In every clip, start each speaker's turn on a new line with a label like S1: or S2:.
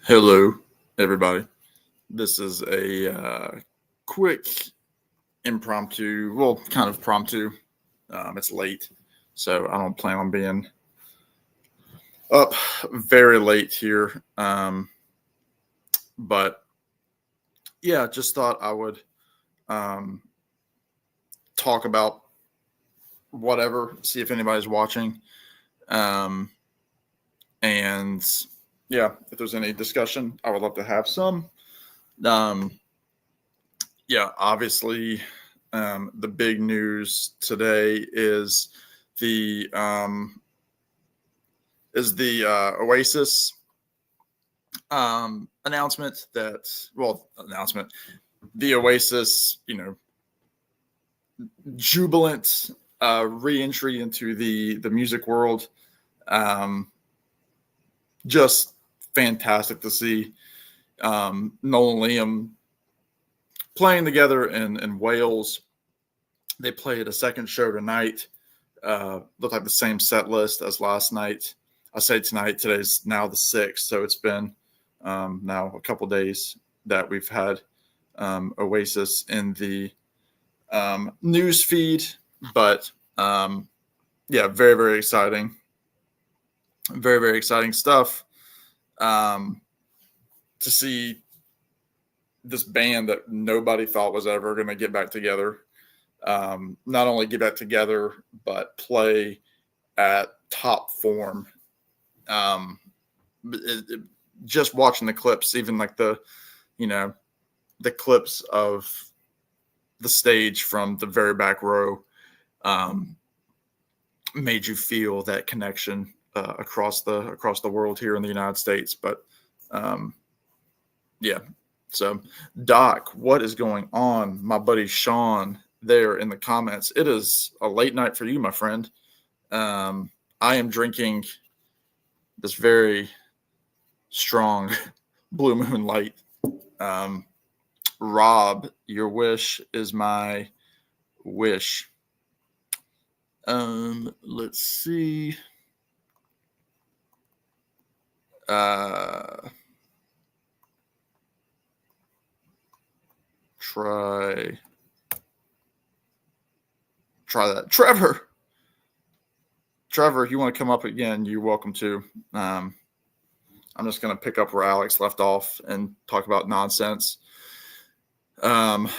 S1: Hello, everybody. This is a quick impromptu, well, kind of promptu. It's late, so I don't plan on being up very late here. But yeah, just thought I would um, talk about whatever, see if anybody's watching. Um, and yeah, if there's any discussion, I would love to have some. Um, yeah, obviously, the big news today the um, is the Oasis announcement announcement the Oasis, jubilant re-entry into the music world. Just fantastic to see Nolan Liam playing together in Wales. They played a second show tonight. Looked like the same set list as last night. I say tonight. Today's now the 6th, so it's been now a couple days that we've had Oasis in the news feed. But yeah, very, very exciting. Very, very exciting stuff to see this band that nobody thought was ever going to get back together. Not only get back together, but play at top form. Just watching the clips, even like the clips of the stage from the very back row, made you feel that connection across the world here in the United States. But yeah. So, Doc, what is going on? My buddy Sean there in the comments. It is a late night for you, my friend. I am drinking this very strong Blue Moon Light. Rob, your wish is my wish. Let's see. Try that. Trevor, if you want to come up again, you're welcome to. I'm just going to pick up where Alex left off and talk about nonsense. Thank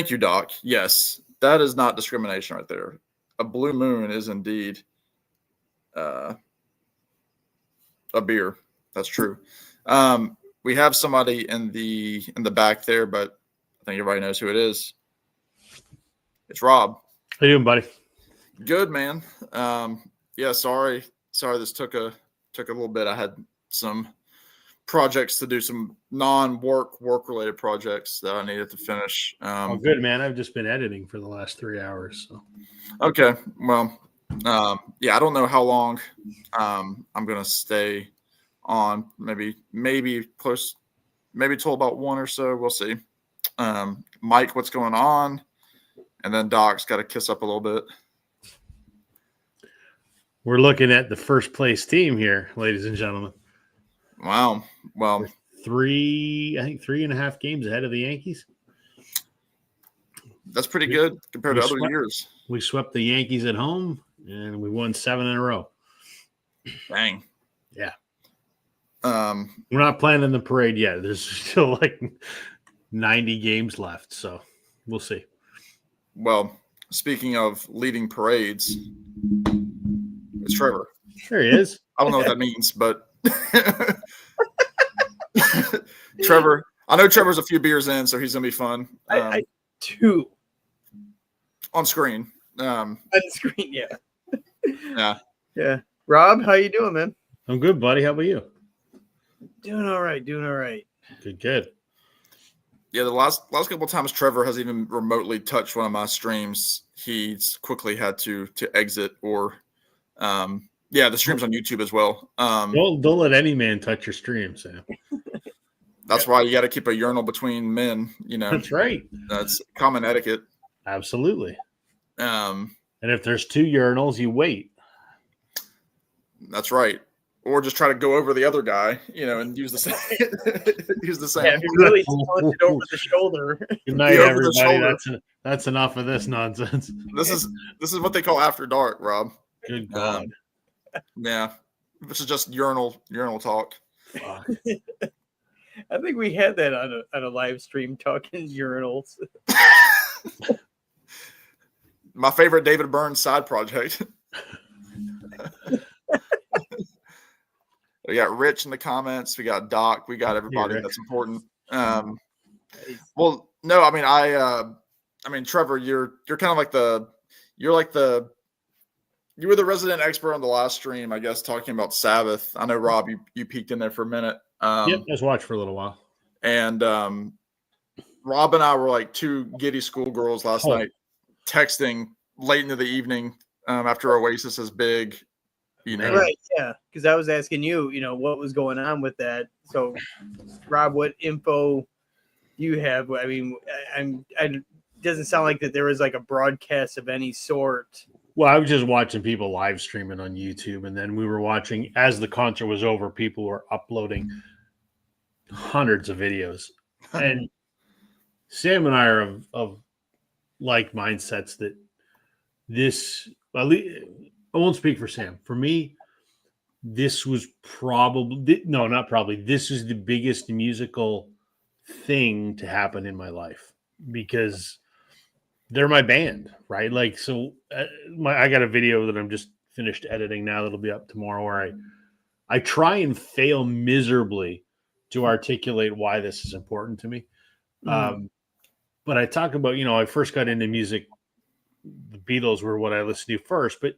S1: you, Doc. Yes, that is not discrimination right there. A blue moon is indeed a beer. That's true. We have somebody in the back there, but I think everybody knows who it is. It's Rob.
S2: How you doing, buddy?
S1: Good, man. Yeah, sorry this took a little bit. I had some projects to do, some work related projects that I needed to finish.
S2: Oh, good, man. I've just been editing for the last 3 hours. So.
S1: Okay. Well, yeah, I don't know how long I'm going to stay on. Maybe close, maybe till about 1 or so. We'll see. Mike, what's going on? And then Doc's got to kiss up a little bit.
S2: We're looking at the first place team here, ladies and gentlemen.
S1: Wow. Well,
S2: I think 3.5 games ahead of the Yankees.
S1: That's pretty good compared to other years.
S2: We swept the Yankees at home, and we won 7 in a row.
S1: Dang.
S2: Yeah. We're not planning the parade yet. There's still like 90 games left, so we'll see.
S1: Well, speaking of leading parades, it's Trevor.
S2: There he is.
S1: I don't know what that means, but Trevor, I know Trevor's a few beers in, so he's going to be fun.
S3: I too.
S1: On screen.
S3: On screen, yeah.
S1: Yeah.
S3: Yeah. Rob, how you doing, man?
S2: I'm good, buddy. How about you?
S3: Doing all right.
S2: Good.
S1: Yeah, the last couple of times Trevor has even remotely touched one of my streams, he's quickly had to exit or yeah, the stream's on YouTube as well.
S2: Don't let any man touch your stream, Sam.
S1: That's why you got to keep a urinal between men,
S2: That's right.
S1: That's common etiquette.
S2: Absolutely.
S1: And
S2: if there's 2 urinals, you wait.
S1: That's right. or just try to go over the other guy, and use the same use the same.
S3: Yeah, if you really selling it over the shoulder.
S2: Good night,
S1: over the
S2: everybody.
S1: shoulder.
S2: That's enough of this nonsense.
S1: This is what they call after dark, Rob.
S2: Good God.
S1: Yeah, this is just urinal talk.
S2: Fuck.
S3: I think we had that on a live stream talking urinals.
S1: My favorite David Burns side project. We got Rich in the comments. We got Doc. We got everybody that's important. Well, no, I mean, Trevor, you're kind of like you were the resident expert on the last stream, I guess, talking about Sabbath. I know, Rob, you peeked in there for a minute.
S2: Yep, just watch for a little while.
S1: And Rob and I were like two giddy schoolgirls last night, texting late into the evening after Oasis is big.
S3: Right, yeah, because I was asking you, what was going on with that. So, Rob, what info do you have? I mean, it doesn't sound like that there was like a broadcast of any sort.
S2: Well, I was just watching people live streaming on YouTube, and then we were watching as the concert was over. People were uploading hundreds of videos, and Sam and I are of like mindsets that this. Well, I won't speak for Sam. For me, this was not probably. This is the biggest musical thing to happen in my life because they're my band, right? Like, so I got a video that I'm just finished editing now that'll be up tomorrow where I try and fail miserably to articulate why this is important to me. But I talk about, I first got into music. The Beatles were what I listened to first, but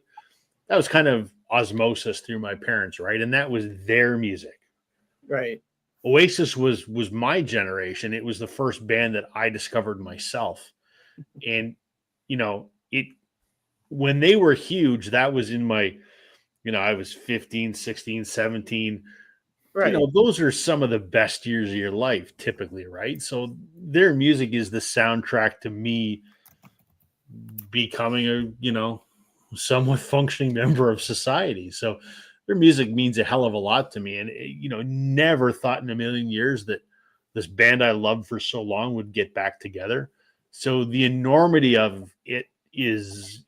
S2: that was kind of osmosis through my parents, right? And that was their music.
S3: Right.
S2: Oasis was my generation. It was the first band that I discovered myself. And, when they were huge, that was in my, I was 15, 16, 17.
S3: Right.
S2: Those are some of the best years of your life, typically, right? So their music is the soundtrack to me becoming a, somewhat functioning member of society. So their music means a hell of a lot to me. And, never thought in a million years that this band I loved for so long would get back together. So the enormity of it is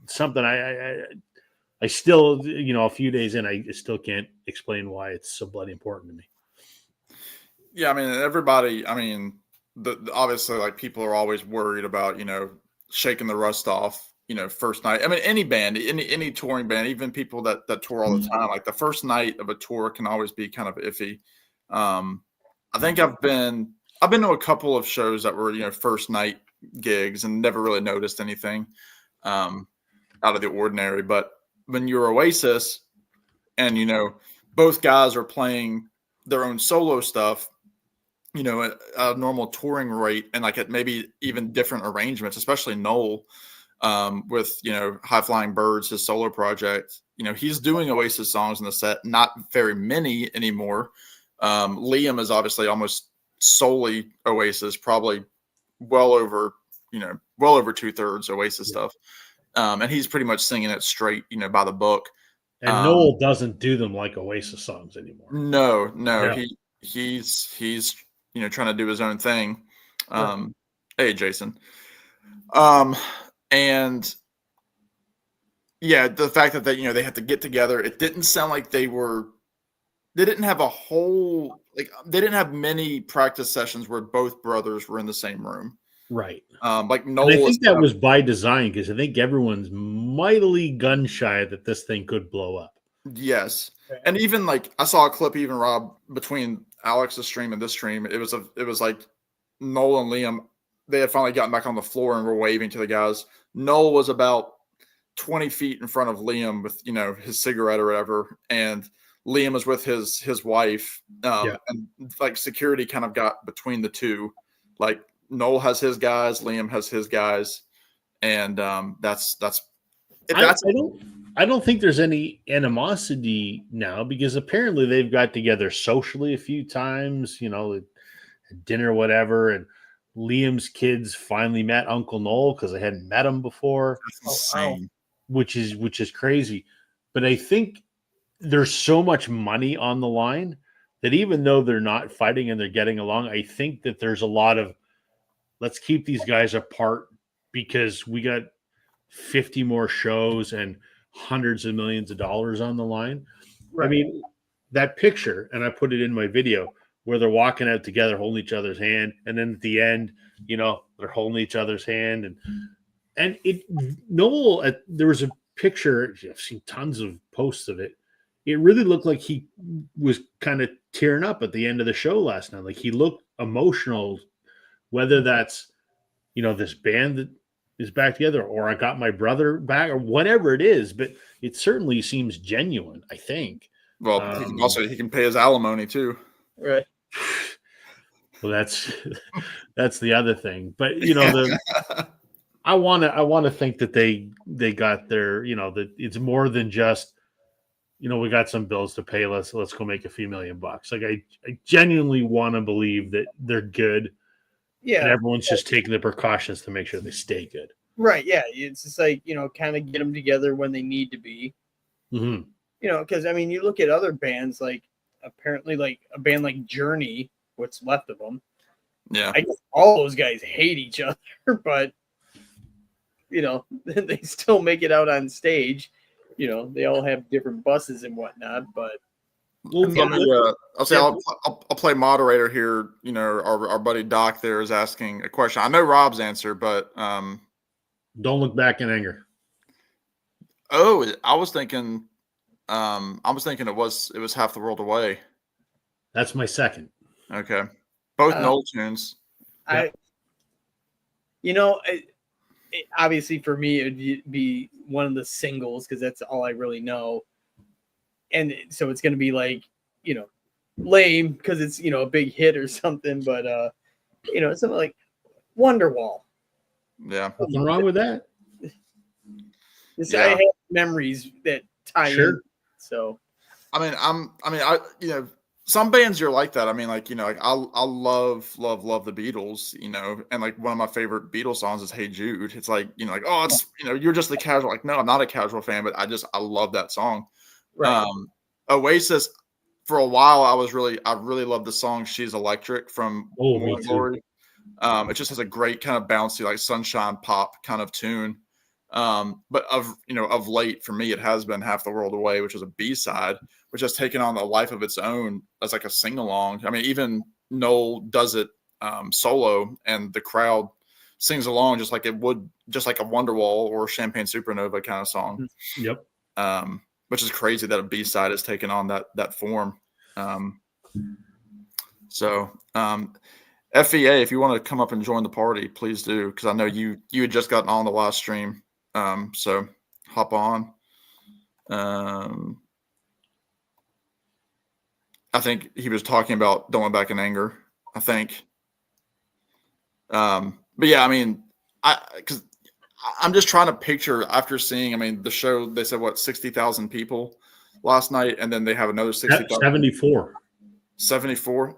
S2: something I still, a few days in, I still can't explain why it's so bloody important to me.
S1: Yeah. I mean, everybody, obviously like people are always worried about, shaking the rust off, first night. I mean, any band, any touring band, even people that tour all the time, like the first night of a tour can always be kind of iffy. I think I've been to a couple of shows that were, first night gigs and never really noticed anything out of the ordinary. But when you're Oasis and, both guys are playing their own solo stuff, at a normal touring rate and like at maybe even different arrangements, especially Noel with, High Flying Birds, his solo project, he's doing Oasis songs in the set, not very many anymore. Liam is obviously almost solely Oasis, probably well over 2/3 Oasis stuff. And he's pretty much singing it straight, by the book.
S2: And Noel doesn't do them like Oasis songs anymore.
S1: No,
S2: Yeah.
S1: he's trying to do his own thing. Hey, Jason. And yeah, the fact that they had to get together, it didn't sound like they didn't have they didn't have many practice sessions where both brothers were in the same room.
S2: Right.
S1: Like Noel.
S2: And I think that was by design because I think everyone's mightily gun shy that this thing could blow up.
S1: Yes. And even like I saw a clip, even Rob, between Alex's stream and this stream, it was like Noel and Liam, they had finally gotten back on the floor and were waving to the guys. Noel was about 20 feet in front of Liam with, his cigarette or whatever. And Liam was with his wife. And like security kind of got between the two. Like Noel has his guys, Liam has his guys. And that's
S2: I don't think there's any animosity now because apparently they've got together socially a few times, dinner, whatever. And Liam's kids finally met Uncle Noel because they hadn't met him before.
S1: insane.
S2: Which is crazy. But I think there's so much money on the line that even though they're not fighting and they're getting along, I think that there's a lot of let's keep these guys apart because we got 50 more shows and hundreds of millions of dollars on the line.
S3: Right.
S2: I mean, that picture, and I put it in my video where they're walking out together, holding each other's hand, and then at the end, they're holding each other's hand, and Noel. There was a picture. I've seen tons of posts of it. It really looked like he was kind of tearing up at the end of the show last night. Like he looked emotional, whether that's this band that is back together, or I got my brother back, or whatever it is. But it certainly seems genuine, I think.
S1: Well, he can pay his alimony too.
S3: Right.
S2: Well, that's the other thing. But I want to think that they got their that it's more than just we got some bills to pay. Let's go make a few $1 million. Like I genuinely want to believe that they're good.
S3: Yeah.
S2: And everyone's just taking the precautions to make sure they stay good.
S3: Right. Yeah. It's just like, kind of get them together when they need to be.
S2: Mm-hmm.
S3: Because you look at other bands, like apparently like a band like Journey, what's left of them.
S1: Yeah.
S3: I guess all those guys hate each other, but they still make it out on stage. They all have different buses and whatnot, but
S1: I'll play moderator here. Our buddy Doc there is asking a question. I know Rob's answer, but
S2: don't look back in anger.
S1: Oh, I was thinking it was Half the World Away.
S2: That's my second.
S1: Okay, both Noel tunes.
S3: Obviously for me it would be one of the singles because that's all I really know. And so it's going to be like, lame because it's, a big hit or something, but, something like Wonderwall.
S1: Yeah.
S2: Nothing wrong with that.
S3: I have memories that tie in. So,
S1: some bands you're like that. I love the Beatles, and like one of my favorite Beatles songs is Hey Jude. It's like, it's, you're just the casual, like, no, I'm not a casual fan, but I love that song.
S3: Right.
S1: Oasis, for a while, I really loved the song "She's Electric" from
S2: Me too.
S1: Glory. It just has a great kind of bouncy, like sunshine pop kind of tune. But of late for me, it has been Half the World Away, which is a B-side, which has taken on a life of its own as like a sing along. Even Noel does it solo, and the crowd sings along just like it would, just like a Wonderwall or Champagne Supernova kind of song.
S2: Yep.
S1: Which is crazy that a B-side has taken on that form. FEA, if you want to come up and join the party, please do, because I know you had just gotten on the live stream. So hop on. I think he was talking about Don't Look Back in Anger, I think. But yeah, because I'm just trying to picture after seeing, the show, they said, 60,000 people last night, and then they have another 60,000.
S2: 74.
S1: 74.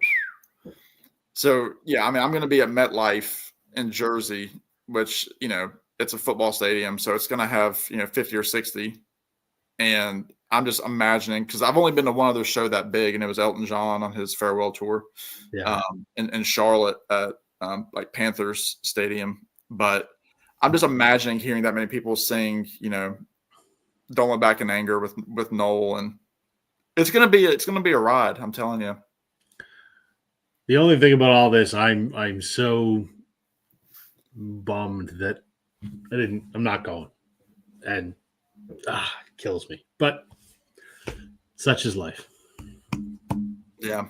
S1: So, yeah, I'm going to be at MetLife in Jersey, which, it's a football stadium. So it's going to have, 50 or 60. And I'm just imagining, because I've only been to one other show that big, and it was Elton John on his farewell tour in Charlotte at like Panthers Stadium. But I'm just imagining hearing that many people sing, Don't Look Back in Anger with Noel, and it's gonna be a ride. I'm telling you.
S2: The only thing about all this, I'm so bummed that I'm not going, and it kills me. But such is life.
S1: Yeah.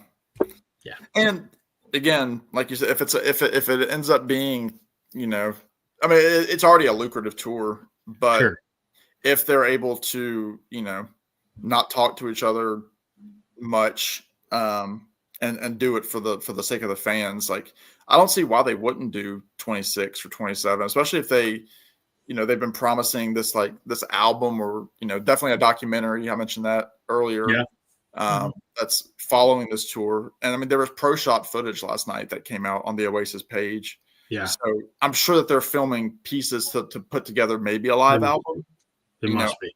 S2: Yeah.
S1: And again, like you said, if it ends up being, it's already a lucrative tour, but
S2: Sure.
S1: If they're able to, not talk to each other much, and do it for the sake of the fans, like I don't see why they wouldn't do 26 or 27, especially if they, they've been promising this album or, definitely a documentary. I mentioned that earlier.
S2: Yeah.
S1: That's following this tour. And there was pro shot footage last night that came out on the Oasis page.
S2: Yeah.
S1: So I'm sure that they're filming pieces to put together maybe a live album.
S2: It must be.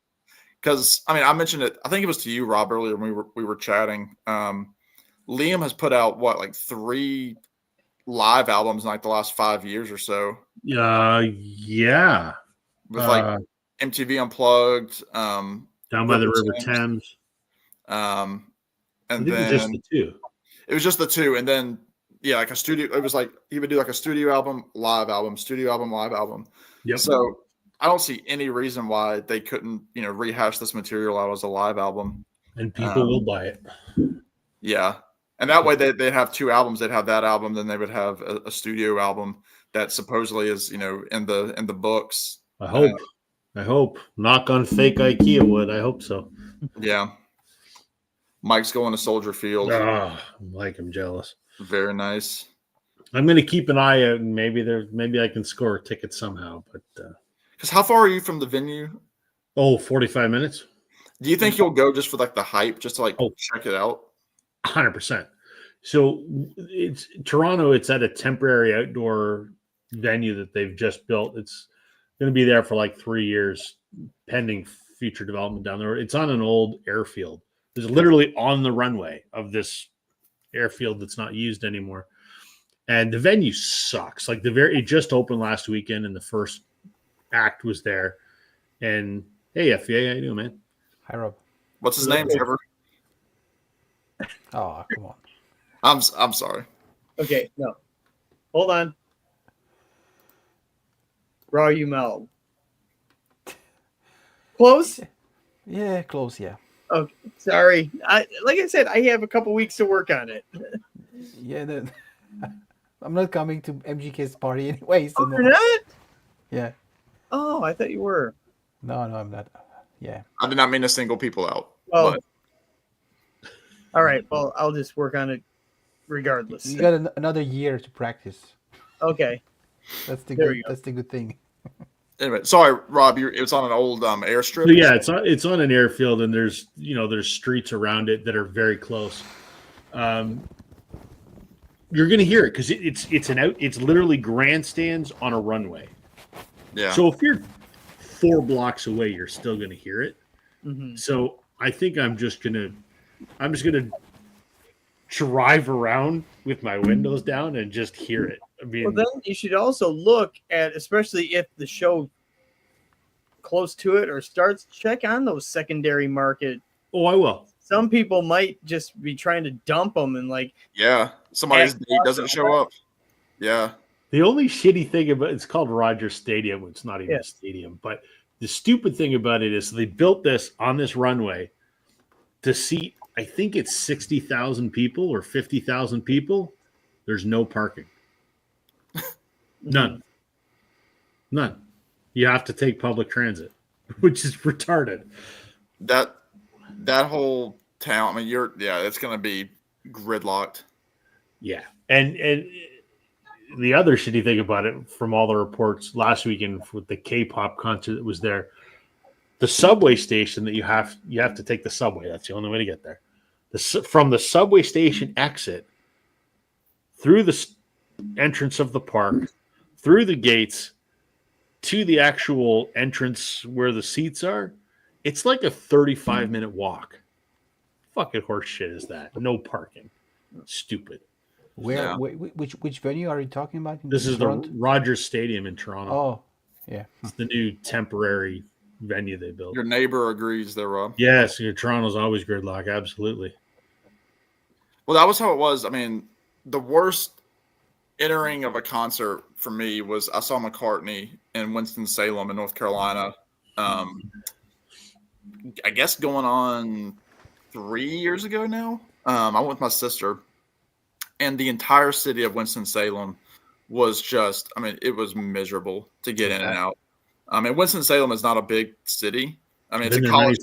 S1: because I mean, I mentioned it. I think it was to you, Rob, earlier when we were chatting. Liam has put out what, 3 live albums in the last 5 years or so.
S2: Yeah.
S1: With MTV Unplugged,
S2: Down by the River Thames.
S1: And
S2: I think
S1: then
S2: it was just the 2.
S1: It was just the 2, and then a studio. It was he would do a studio album, live album, studio album, live album.
S2: Yep.
S1: So I don't see any reason why they couldn't, rehash this material out as a live album.
S2: And people will buy it.
S1: Yeah. And that way they'd have 2 albums. They'd have that album, then they would have a studio album that supposedly is, in the books.
S2: I hope. Knock on fake IKEA wood. I hope so.
S1: Yeah. Mike's going to Soldier Field.
S2: I'm jealous.
S1: Very nice.
S2: I'm going to keep an eye out, and maybe I can score a ticket somehow. But
S1: because how far are you from the venue?
S2: 45 minutes.
S1: Do you think you'll go just for the hype, just to check it out?
S2: 100%. So it's Toronto. It's at a temporary outdoor venue that they've just built. It's going to be there for 3 years, pending future development down there. It's on an old airfield. It's literally on the runway of this airfield that's not used anymore. And the venue sucks. It just opened last weekend, and the first act was there. And hey, FVA, how you doing, man?
S4: Hi, Rob.
S1: What's his name, Trevor?
S4: Oh, come on.
S1: I'm sorry.
S3: Okay, no. Hold on. Raw Mel. Close?
S4: Yeah, close, yeah.
S3: Okay, sorry. Like I said, I have a couple weeks to work on it.
S4: Yeah, I'm not coming to MGK's party anyway. So
S3: You're not?
S4: Yeah.
S3: Oh, I thought you were.
S4: No, I'm not. Yeah.
S1: I did not mean to single people out.
S3: Oh. All right. Well, I'll just work on it regardless.
S4: You got another year to practice.
S3: Okay.
S4: That's the
S3: There
S4: good. That's the good thing.
S1: Anyway, sorry, Rob. It was on an old airstrip.
S2: So yeah, it's on an airfield, and there's streets around it that are very close. You're gonna hear it because it's literally grandstands on a runway.
S1: Yeah.
S2: So if you're 4 blocks away, you're still gonna hear it.
S3: Mm-hmm.
S2: So I think I'm just gonna drive around with my windows down and just hear it. I mean,
S3: Well, then you should also look at, especially if the show close to it or starts, check on those secondary market.
S2: oh, I will.
S3: Some people might just be trying to dump them and
S1: Yeah. Somebody's date doesn't show up. Yeah.
S2: The only shitty thing about it's called Rogers Stadium. It's not even
S3: Yeah.
S2: a stadium, but the stupid thing about it is they built this on this runway to seat, I think it's 60,000 people or 50,000 people. There's no parking. None. You have to take public transit, which is retarded.
S1: That whole town. I mean, it's going to be gridlocked.
S2: Yeah. And the other shitty thing about it, from all the reports last weekend with the K-pop concert that was there, the subway station that you have to take the subway. That's the only way to get there. From the subway station exit through the entrance of the park, through the gates to the actual entrance where the seats are, it's like a 35-minute walk. Fucking horse shit is that? No parking. Stupid.
S4: Where? Which venue are you talking about?
S2: This is
S4: Toronto?
S2: the Rogers Stadium in Toronto.
S4: Oh, yeah.
S2: It's the new temporary venue they built.
S1: Your neighbor agrees there, Rob.
S2: Yes, Toronto's always gridlock. Absolutely.
S1: Well, that was how it was. I mean, the worst entering of a concert for me was I saw McCartney in Winston-Salem in North Carolina. I guess going on 3 years ago now. I went with my sister, and the entire city of Winston-Salem was just, I mean, it was miserable to get in and out. And Winston-Salem is not a big city. I mean, it's a college.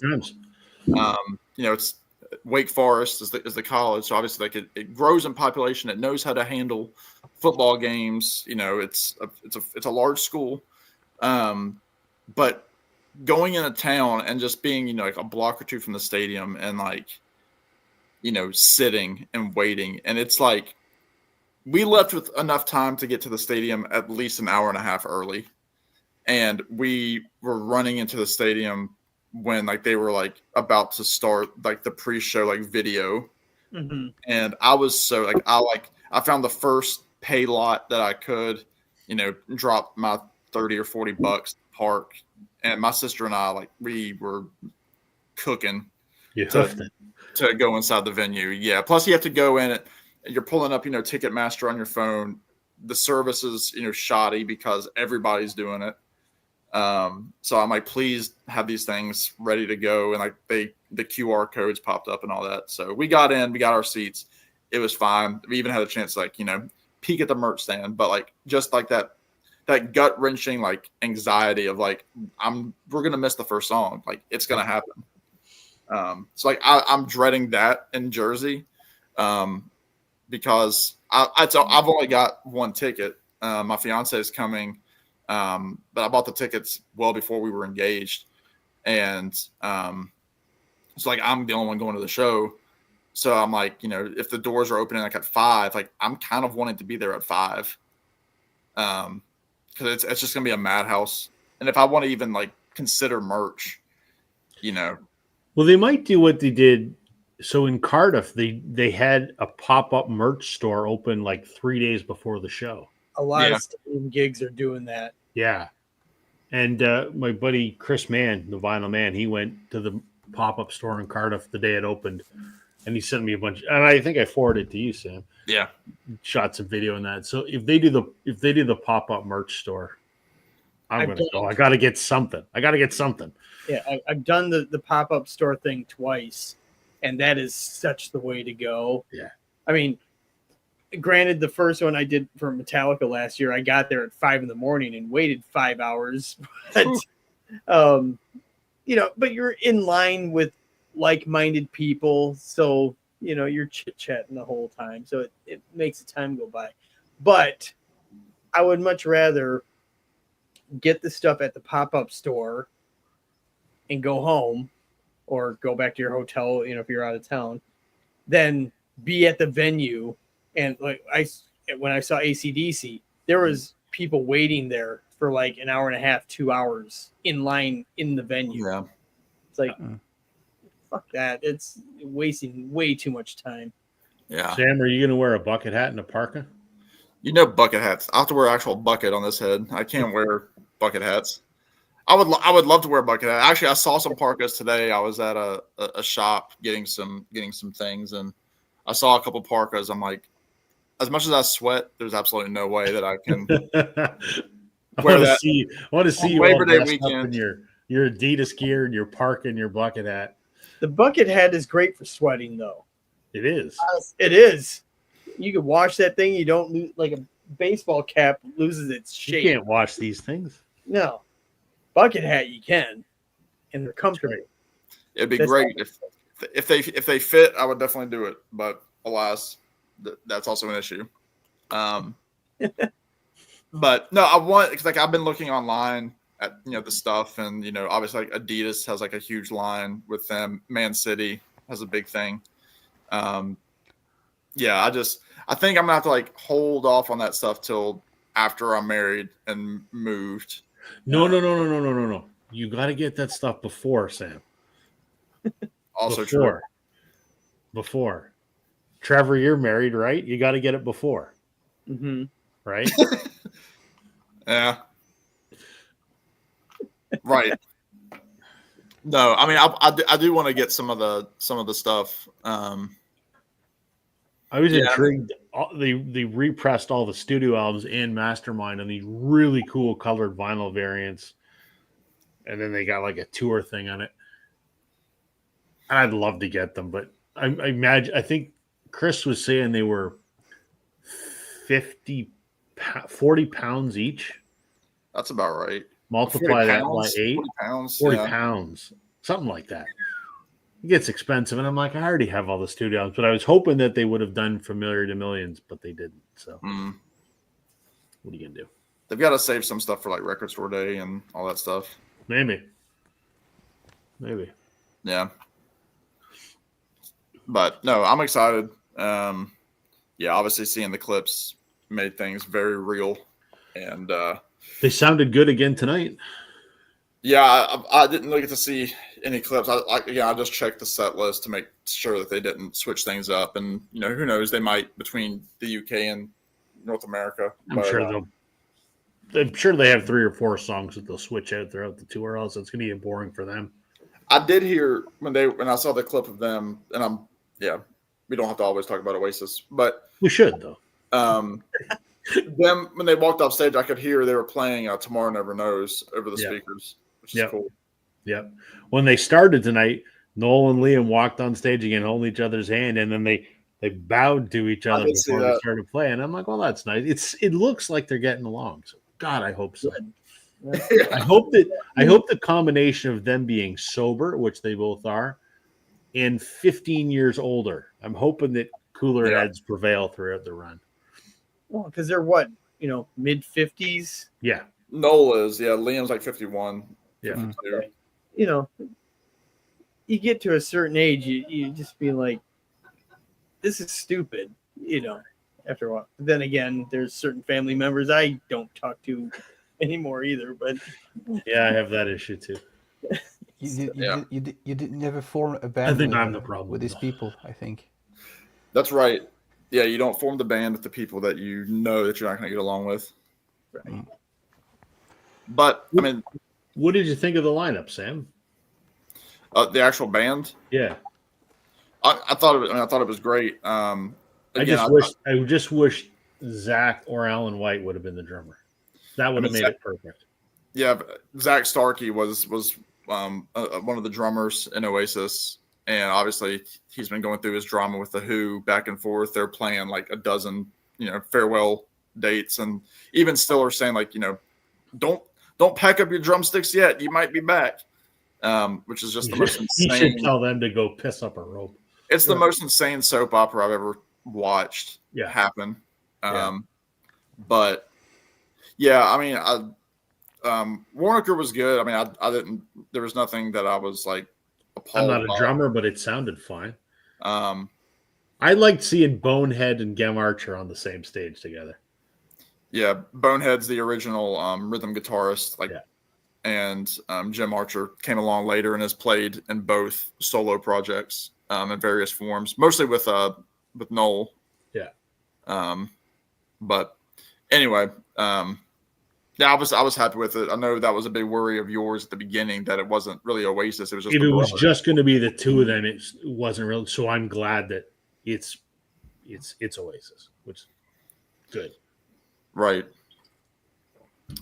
S1: It's Wake Forest is the college, so obviously it grows in population. It knows how to handle football games. It's a large school, but going into town and just being like a block or two from the stadium and sitting and waiting, and it's like we left with enough time to get to the stadium at least an hour and a half early, and we were running into the stadium when like they were like about to start like the pre-show like video, and I was so like I found the first pay lot that I could, drop my $30 or $40 to park, and my sister and I like we were cooking
S2: You hoofed it.
S1: to go inside the venue. Yeah. Plus you have to go in it. You're pulling up, Ticketmaster on your phone. The service is, shoddy because everybody's doing it. So I'm like, please have these things ready to go. And like the QR codes popped up and all that. So we got in, we got our seats. It was fine. We even had a chance to like, peek at the merch stand, but like, just like that gut wrenching, like anxiety of like, we're going to miss the first song. Like it's going to happen. So like I'm dreading that in Jersey, because I've only got one ticket. My fiance is coming, but I bought the tickets well before we were engaged, and it's like I'm the only one going to the show. So I'm like, if the doors are opening like at 5, like I'm kind of wanting to be there at 5, because it's just gonna be a madhouse. And if I want to even like consider merch,
S2: Well, they might do what they did. So in Cardiff, they had a pop-up merch store open like 3 days before the show.
S3: A lot of stadium gigs are doing that.
S2: Yeah. And my buddy Chris Mann, the Vinyl Man, he went to the pop-up store in Cardiff the day it opened, and he sent me a bunch. And I think I forwarded it to you, Sam.
S1: Yeah.
S2: Shot some video on that. So if they do the pop-up merch store, I'm going to go. I got to get something.
S3: Yeah, I've done the pop-up store thing twice, and that is such the way to go.
S2: Yeah.
S3: I mean, granted, the first one I did for Metallica last year, I got there at 5 a.m. and waited 5 hours. But, but you're in line with like-minded people, so, you're chit-chatting the whole time. So it makes the time go by. But I would much rather get the stuff at the pop-up store and go home or go back to your hotel, if you're out of town, then be at the venue. And like when I saw AC/DC, there was people waiting there for like an hour and a half, 2 hours in line in the venue.
S1: Yeah.
S3: It's like, fuck that. It's wasting way too much time.
S1: Yeah.
S2: Sam, are you going to wear a bucket hat and a parka?
S1: Bucket hats. I have to wear an actual bucket on this head. I can't wear bucket hats. I would love to wear a bucket hat. Actually, I saw some parkas today. I was at a shop getting some things, and I saw a couple parkas. I'm like, as much as I sweat, there's absolutely no way that I can wear that.
S2: I want to see you
S1: Labor
S2: all
S1: Day
S2: dressed up
S1: weekend.
S2: in your Adidas gear and your parka and your bucket hat.
S3: The bucket hat is great for sweating, though.
S2: It is.
S3: It is. You can wash that thing. You don't lose, like a baseball cap loses its shape.
S2: You can't wash these things.
S3: No. Bucket hat you can, and they're comfortable.
S1: It'd be great if they fit. I would definitely do it, but alas, that's also an issue. But no, I want, because like I've been looking online at the stuff, and obviously like Adidas has like a huge line with them. Man City has a big thing. Yeah, I think I'm gonna have to like hold off on that stuff till after I'm married and moved.
S2: No. You got to get that stuff before, Sam.
S1: Also true.
S2: Before. Trevor, you're married, right? You got to get it before.
S3: Mm-hmm.
S2: Right?
S1: Yeah. Right. No, I mean, I do want to get some of the stuff.
S2: I was intrigued. They repressed all the studio albums and Mastermind on these really cool colored vinyl variants, and then they got like a tour thing on it. And I'd love to get them, but I think Chris was saying they were 40 pounds each.
S1: That's about right.
S2: Multiply that by 8.
S1: 40 pounds.
S2: 40
S1: yeah.
S2: pounds, something like that. It gets expensive, and I'm like, I already have all the studio albums, but I was hoping that they would have done Familiar to Millions, but they didn't. So, What are you gonna do?
S1: They've got to save some stuff for like Record Store Day and all that stuff.
S2: Maybe.
S1: Yeah. But no, I'm excited. Yeah, obviously seeing the clips made things very real, and
S2: They sounded good again tonight.
S1: yeah, I didn't get to see any clips. I just checked the set list to make sure that they didn't switch things up, and who knows, they might between the UK and North America.
S2: I'm sure I'm sure they have 3 or 4 songs that they'll switch out throughout the tour, else it's going to get boring for them.
S1: I did hear when I saw the clip of them, and we don't have to always talk about Oasis, but
S2: We should, though.
S1: them when they walked off stage, I could hear they were playing "Tomorrow Never Knows" over the speakers, which is cool.
S2: Yep. When they started tonight, Noel and Liam walked on stage again, holding each other's hand, and then they bowed to each other before they started playing. I'm like, well, that's nice. It looks like they're getting along. So God, I hope so. I hope the combination of them being sober, which they both are, and 15 years older. I'm hoping that cooler heads prevail throughout the run.
S3: Well, because they're what, mid 50s.
S2: Yeah.
S1: Noel is, Liam's like 51.
S2: Yeah.
S1: 52.
S3: You get to a certain age, you just be like, this is stupid, after a while. But then again, there's certain family members I don't talk to anymore either. But
S2: yeah, I have that issue too.
S4: You did never form a band.
S2: I think I'm the problem
S4: with these people. I think
S1: that's right. Yeah, you don't form the band with the people that you know that you're not going to get along with.
S3: Right.
S1: But I mean,
S2: what did you think of the lineup, Sam?
S1: The actual band?
S2: Yeah,
S1: I thought it. I thought it was great. Again,
S2: I just wish Zach or Alan White would have been the drummer. That would have made it perfect.
S1: Yeah, Zach Starkey was one of the drummers in Oasis, and obviously he's been going through his drama with the Who back and forth. They're playing like a dozen, farewell dates, and even still are saying like, don't pack up your drumsticks yet. You might be back. Which is just the most insane.
S2: You should tell them to go piss up a rope.
S1: It's the most insane soap opera I've ever watched happen. But yeah, I mean, Warnaker was good. I mean, I didn't. There was nothing that I was like appalled.
S2: I'm not a drummer, but it sounded fine.
S1: I
S2: liked seeing Bonehead and Gem Archer on the same stage together.
S1: Yeah, Bonehead's the original rhythm guitarist, and Jim Archer came along later and has played in both solo projects in various forms, mostly with Noel. Yeah. But anyway, I was happy with it. I know that was a big worry of yours at the beginning that it wasn't really Oasis. It was just
S2: if it was just going to be the two of them, it wasn't really. So I'm glad that it's Oasis, which is good.
S1: Right.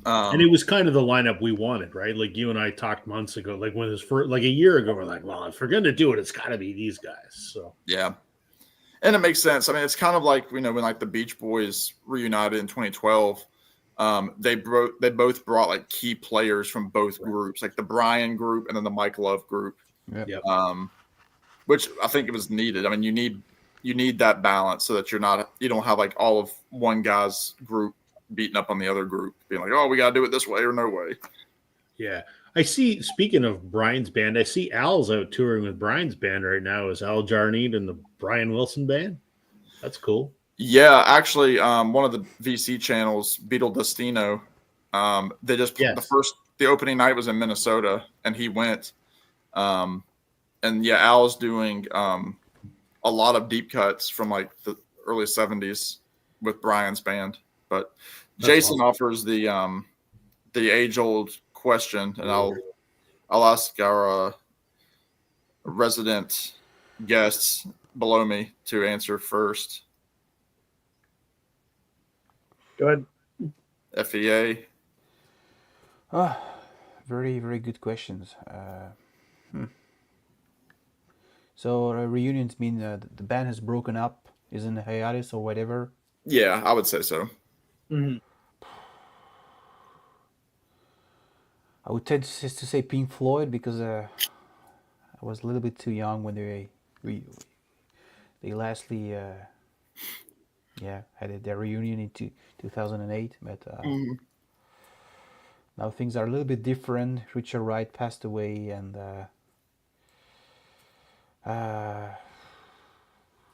S2: And it was kind of the lineup we wanted, right? Like you and I talked months ago, like when it was like a year ago, we're like, well, if we're going to do it, it's got to be these guys. So
S1: yeah. And it makes sense. I mean, it's kind of like, when like the Beach Boys reunited in 2012, they both brought like key players from both groups, like the Brian group and then the Mike Love group.
S2: Yep.
S1: Which I think it was needed. I mean, you need that balance so that you don't have like all of one guy's group beating up on the other group, being like, oh, we got to do it this way or no way.
S2: Yeah. I see, speaking of Brian's band, I see Al's out touring with Brian's band right now. Is Al Jarneed and the Brian Wilson band? That's cool.
S1: Yeah, actually, one of the VC channels, Beetle Destino, they just the opening night was in Minnesota, and he went. And yeah, Al's doing a lot of deep cuts from like the early 70s with Brian's band. But Jason offers the age-old question, and I'll ask our resident guests below me to answer first.
S3: Go ahead.
S1: FEA.
S4: Very, very good questions. So reunions mean the band has broken up, is in a hiatus or whatever?
S1: Yeah, I would say so.
S3: Mm-hmm.
S4: I would tend to say Pink Floyd because I was a little bit too young when they lastly had their reunion in 2008. But now things are a little bit different. Richard Wright passed away, and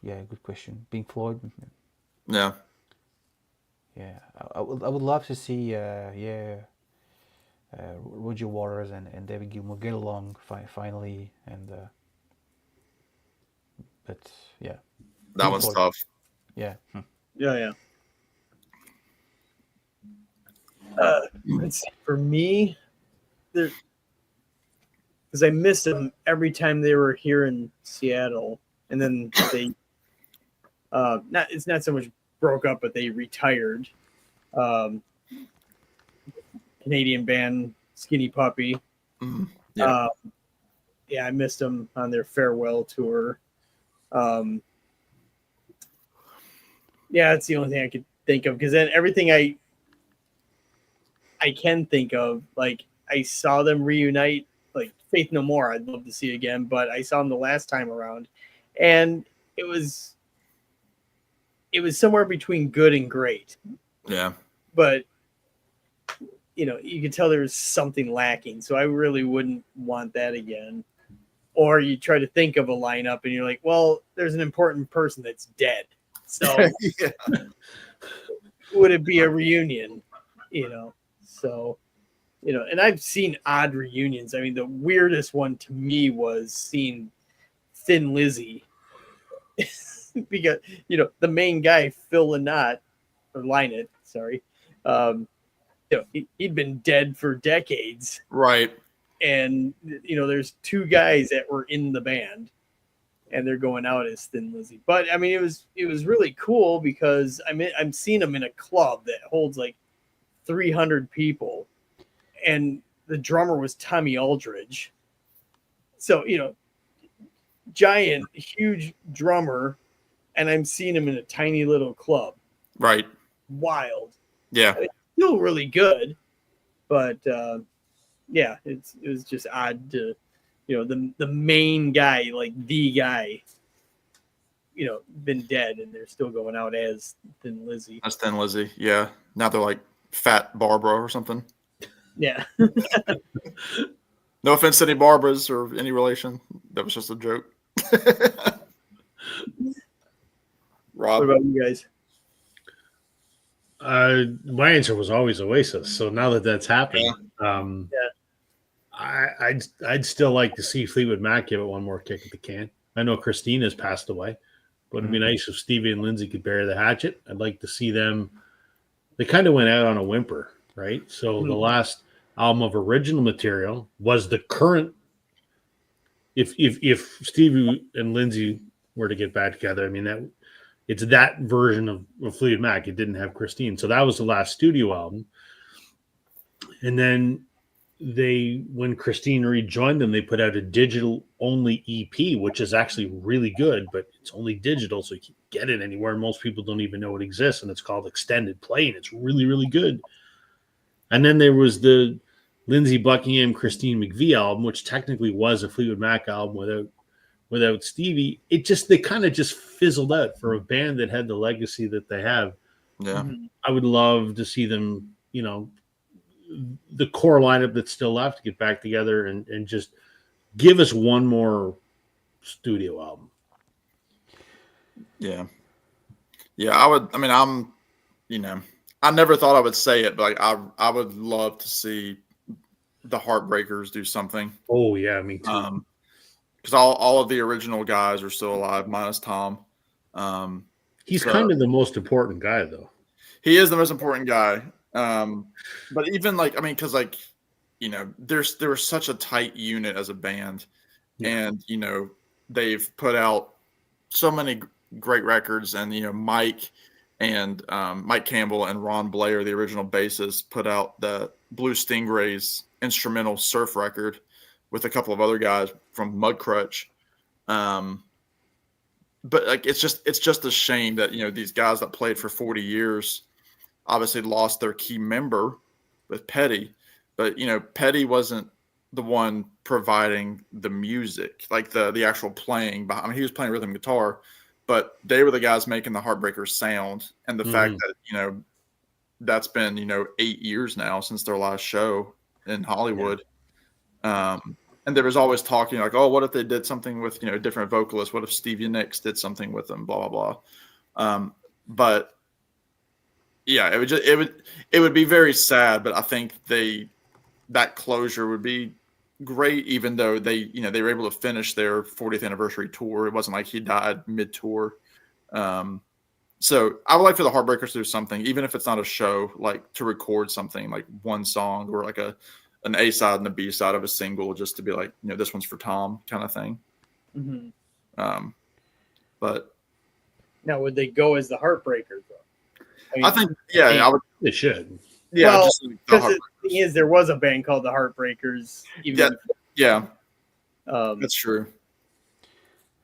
S4: good question. Pink Floyd.
S1: Yeah,
S4: I would love to see Roger Waters and David Gilmour get along finally, and but yeah,
S1: That one's
S4: Floyd.
S1: tough.
S4: Yeah.
S3: Yeah. Let's see, for me, there, because I missed them every time they were here in Seattle, and then they, it's not so much broke up, but they retired. Canadian band Skinny Puppy.
S1: Mhm. Yeah.
S3: Yeah, I missed them on their farewell tour. Yeah, that's the only thing I could think of, because then everything I can think of, like I saw them reunite, like Faith No More. I'd love to see again, but I saw them the last time around, and it was somewhere between good and great.
S1: Yeah.
S3: But you could tell there was something lacking, so I really wouldn't want that again. Or you try to think of a lineup, and you're like, well, there's an important person that's dead, so
S1: Yeah.
S3: would it be a reunion? So and I've seen odd reunions. I mean, the weirdest one to me was seeing Thin Lizzy, because the main guy, Phil Lynott, or Lynott, sorry, he'd been dead for decades,
S1: Right.
S3: and there's two guys that were in the band, and they're going out as Thin Lizzy. But I mean, it was really cool, because I'm seeing them in a club that holds like 300 people, and the drummer was Tommy Aldridge. So giant, huge drummer, and I'm seeing him in a tiny little club.
S1: Right.
S3: Wild.
S1: Yeah.
S3: I mean, still really good, but yeah, it was just odd to the main guy, like the guy, been dead, and they're still going out as Thin Lizzy.
S1: That's Thin Lizzy. Yeah. Now they're like Fat Barbara or something.
S3: Yeah.
S1: No offense to any Barbaras or any relation. That was just a joke. Rob.
S3: What about you guys?
S2: My answer was always Oasis. So now that that's happened, I'd still like to see Fleetwood Mac give it one more kick at the can. I know Christina's passed away, but it'd be nice if Stevie and Lindsay could bury the hatchet. I'd like to see them. They kind of went out on a whimper, right? So the last album of original material was the current. If Stevie and Lindsay were to get back together, I mean it's that version of Fleetwood Mac. It didn't have Christine, so that was the last studio album. And then when Christine rejoined them, they put out a digital only EP, which is actually really good, but it's only digital, so you can't get it anywhere. Most people don't even know it exists, and it's called Extended Play, and it's really, really good. And then there was the Lindsey Buckingham, Christine McVie album, which technically was a Fleetwood Mac album without Stevie. They kind of just fizzled out for a band that had the legacy that they have.
S1: Yeah.
S2: I would love to see them, the core lineup that's still left, get back together and just give us one more studio album.
S1: Yeah. Yeah. I never thought I would say it, but I would love to see the Heartbreakers do something.
S2: Oh yeah, me too.
S1: Because all of the original guys are still alive, minus Tom.
S2: He's kind of the most important guy, though.
S1: He is the most important guy. But even because there was such a tight unit as a band, and they've put out so many great records, and Mike Campbell and Ron Blair, the original bassist, put out the Blue Stingrays instrumental surf record with a couple of other guys from Mudcrutch. But it's just a shame that these guys that played for 40 years obviously lost their key member with Petty, but Petty wasn't the one providing the music, like the actual playing. I mean, he was playing rhythm guitar, but they were the guys making the Heartbreakers sound. And the fact that that's been 8 years now since their last show in Hollywood. And there was always talking like, oh, what if they did something with different vocalists? What if Stevie Nicks did something with them? Blah blah blah. But yeah, it would be very sad. But I think they that closure would be great, even though they were able to finish their 40th anniversary tour. It wasn't like he died mid-tour. So I would like for the Heartbreakers to do something, even if it's not a show, like to record something like one song or like an A side and a B side of a single, just to be like, this one's for Tom kind of thing.
S3: Mm-hmm.
S1: But
S3: now, would they go as the Heartbreakers though?
S1: I think, I would.
S2: They should.
S1: Yeah,
S3: well,
S1: just the
S3: because the
S1: Heartbreakers.
S3: thing is, there was a band called the Heartbreakers. Even
S1: Yeah,
S3: um,
S1: that's true.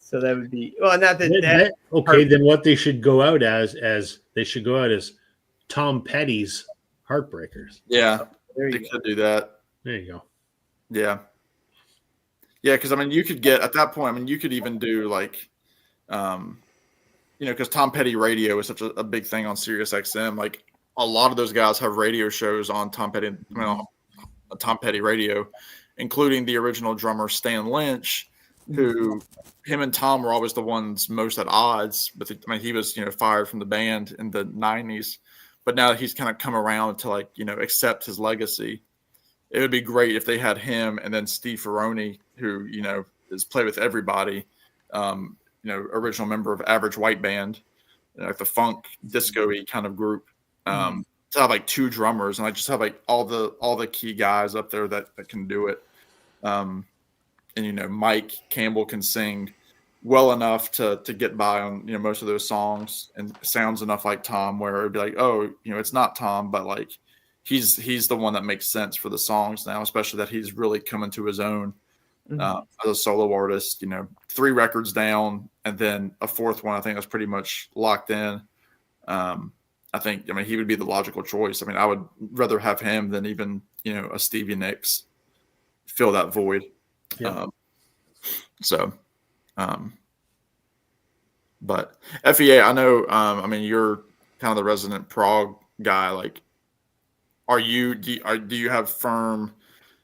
S3: so that would be well, not that
S2: Okay, then what they should go out as they should go out as Tom Petty's Heartbreakers.
S1: Yeah,
S3: there
S1: they
S3: you go.
S1: could do that.
S2: There you go.
S1: Yeah. Yeah, because I mean, you could get at that point. I mean, you could even do like, because Tom Petty Radio is such a big thing on Sirius XM. Like a lot of those guys have radio shows on Tom Petty, Tom Petty Radio, including the original drummer Stan Lynch, who him and Tom were always the ones most at odds. But he was fired from the band in the '90s, but now he's kind of come around to like accept his legacy. It would be great if they had him and then Steve Ferroni, who has played with everybody, original member of Average White Band, like the funk disco-y kind of group. To have like two drummers and I just have like all the key guys up there that can do it. And Mike Campbell can sing well enough to get by on most of those songs and sounds enough like Tom where it'd be like, oh, it's not Tom, but like he's the one that makes sense for the songs now, especially that he's really coming to his own as a solo artist. 3 records down and then a 4th one I think that's pretty much locked in. I mean he would be the logical choice. I mean I would rather have him than even a Stevie Nicks fill that void.
S2: Yeah.
S1: But FEA, I know. I mean, you're kind of the resident prog guy. Like, do you have firm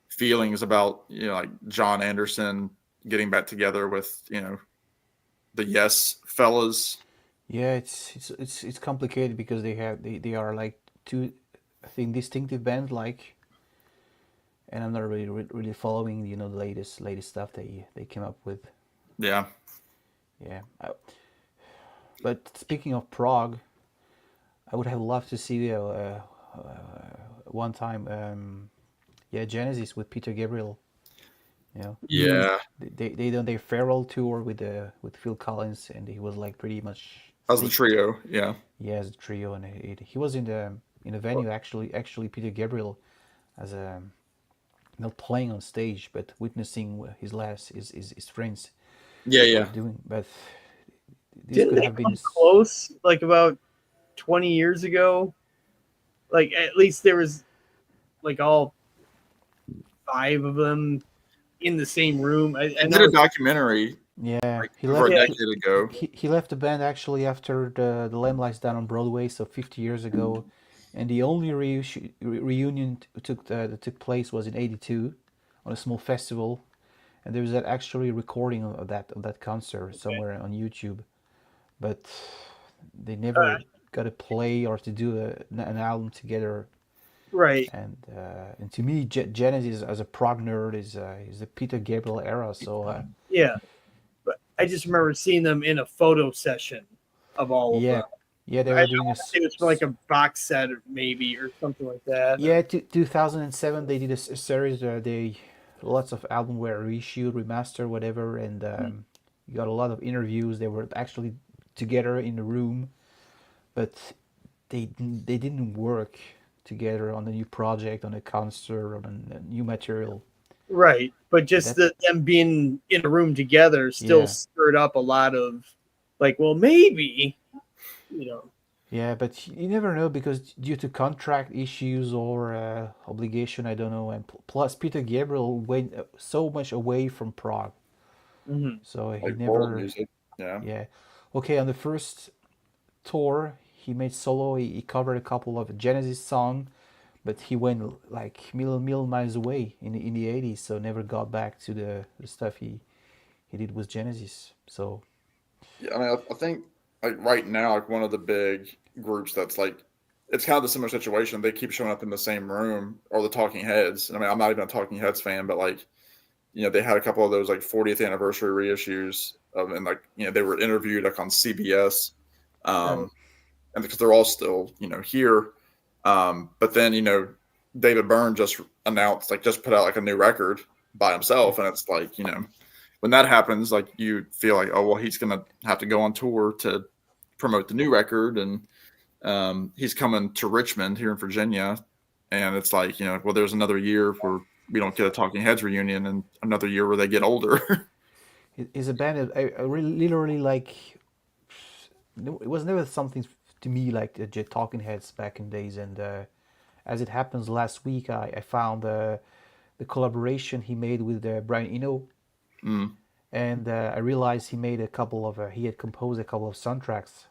S1: feelings about like John Anderson getting back together with the Yes fellas?
S4: Yeah, it's complicated because they are like two, I think, distinctive bands, like, and I'm not really following the latest stuff they came up with.
S1: Yeah.
S4: Yeah. But speaking of prog, I would have loved to see one time Genesis with Peter Gabriel.
S1: Yeah.
S4: They done their farewell tour with Phil Collins, and he was like pretty much
S1: As the trio. Yeah.
S4: Yeah, as a trio, and he was in the venue actually Peter Gabriel as a not playing on stage but witnessing his friends
S1: Yeah.
S4: doing. But this
S3: Didn't
S4: could
S3: they
S4: have been
S3: come close like about 20 years ago? Like at least there was like all 5 of them in the same room. I
S1: Did
S3: know
S1: a documentary.
S4: Yeah, he
S1: over
S4: left.
S1: a decade ago.
S4: He left the band actually after the Lamb Lies Down on Broadway, so 50 years ago, and the only reunion that took place was in '82 on a small festival, and there's that actually recording of that concert somewhere on YouTube, but they never got to play or to do an album together.
S3: right.
S4: And to me, Genesis as a prog nerd is the Peter Gabriel era. So
S3: Yeah. But I just remember seeing them in a photo session of all of them.
S4: yeah, they were doing
S3: It was like a box set maybe or something like that.
S4: Yeah, 2007 they did a series. Lots of albums were reissued, remastered, whatever, and you got a lot of interviews. They were actually together in the room, but they didn't work together on the new project, on a concert, on a new material.
S3: Right. But just them being in a room together still stirred up a lot of like, well, maybe,
S4: Yeah, but you never know because due to contract issues or obligation, I don't know. And plus, Peter Gabriel went so much away from prog, so he
S1: Like
S4: never.
S1: world music. Yeah.
S4: Yeah. Okay, on the first tour, he made solo. He covered a couple of Genesis songs, but he went like million miles away in the 80s, so never got back to the stuff he did with Genesis. So
S1: Yeah, I mean, I think like right now, like one of the big groups that's like it's kind of a similar situation. They keep showing up in the same room, or the Talking Heads. I mean, I'm not even a Talking Heads fan, but like, they had a couple of those like 40th anniversary reissues of, and like, they were interviewed like on CBS, and because they're all still, here. But then, David Byrne just announced, like, just put out like a new record by himself, and it's like, when that happens, like, you feel like, oh well, he's gonna have to go on tour to promote the new record, and he's coming to Richmond here in Virginia, and it's like, well, there's another year where we don't get a Talking Heads reunion, and another year where they get older.
S4: Is a band I really literally like. It was never something to me like the Talking Heads back in days, and as it happens, last week I found the collaboration he made with Brian Eno, and I realized he made he had composed a couple of soundtracks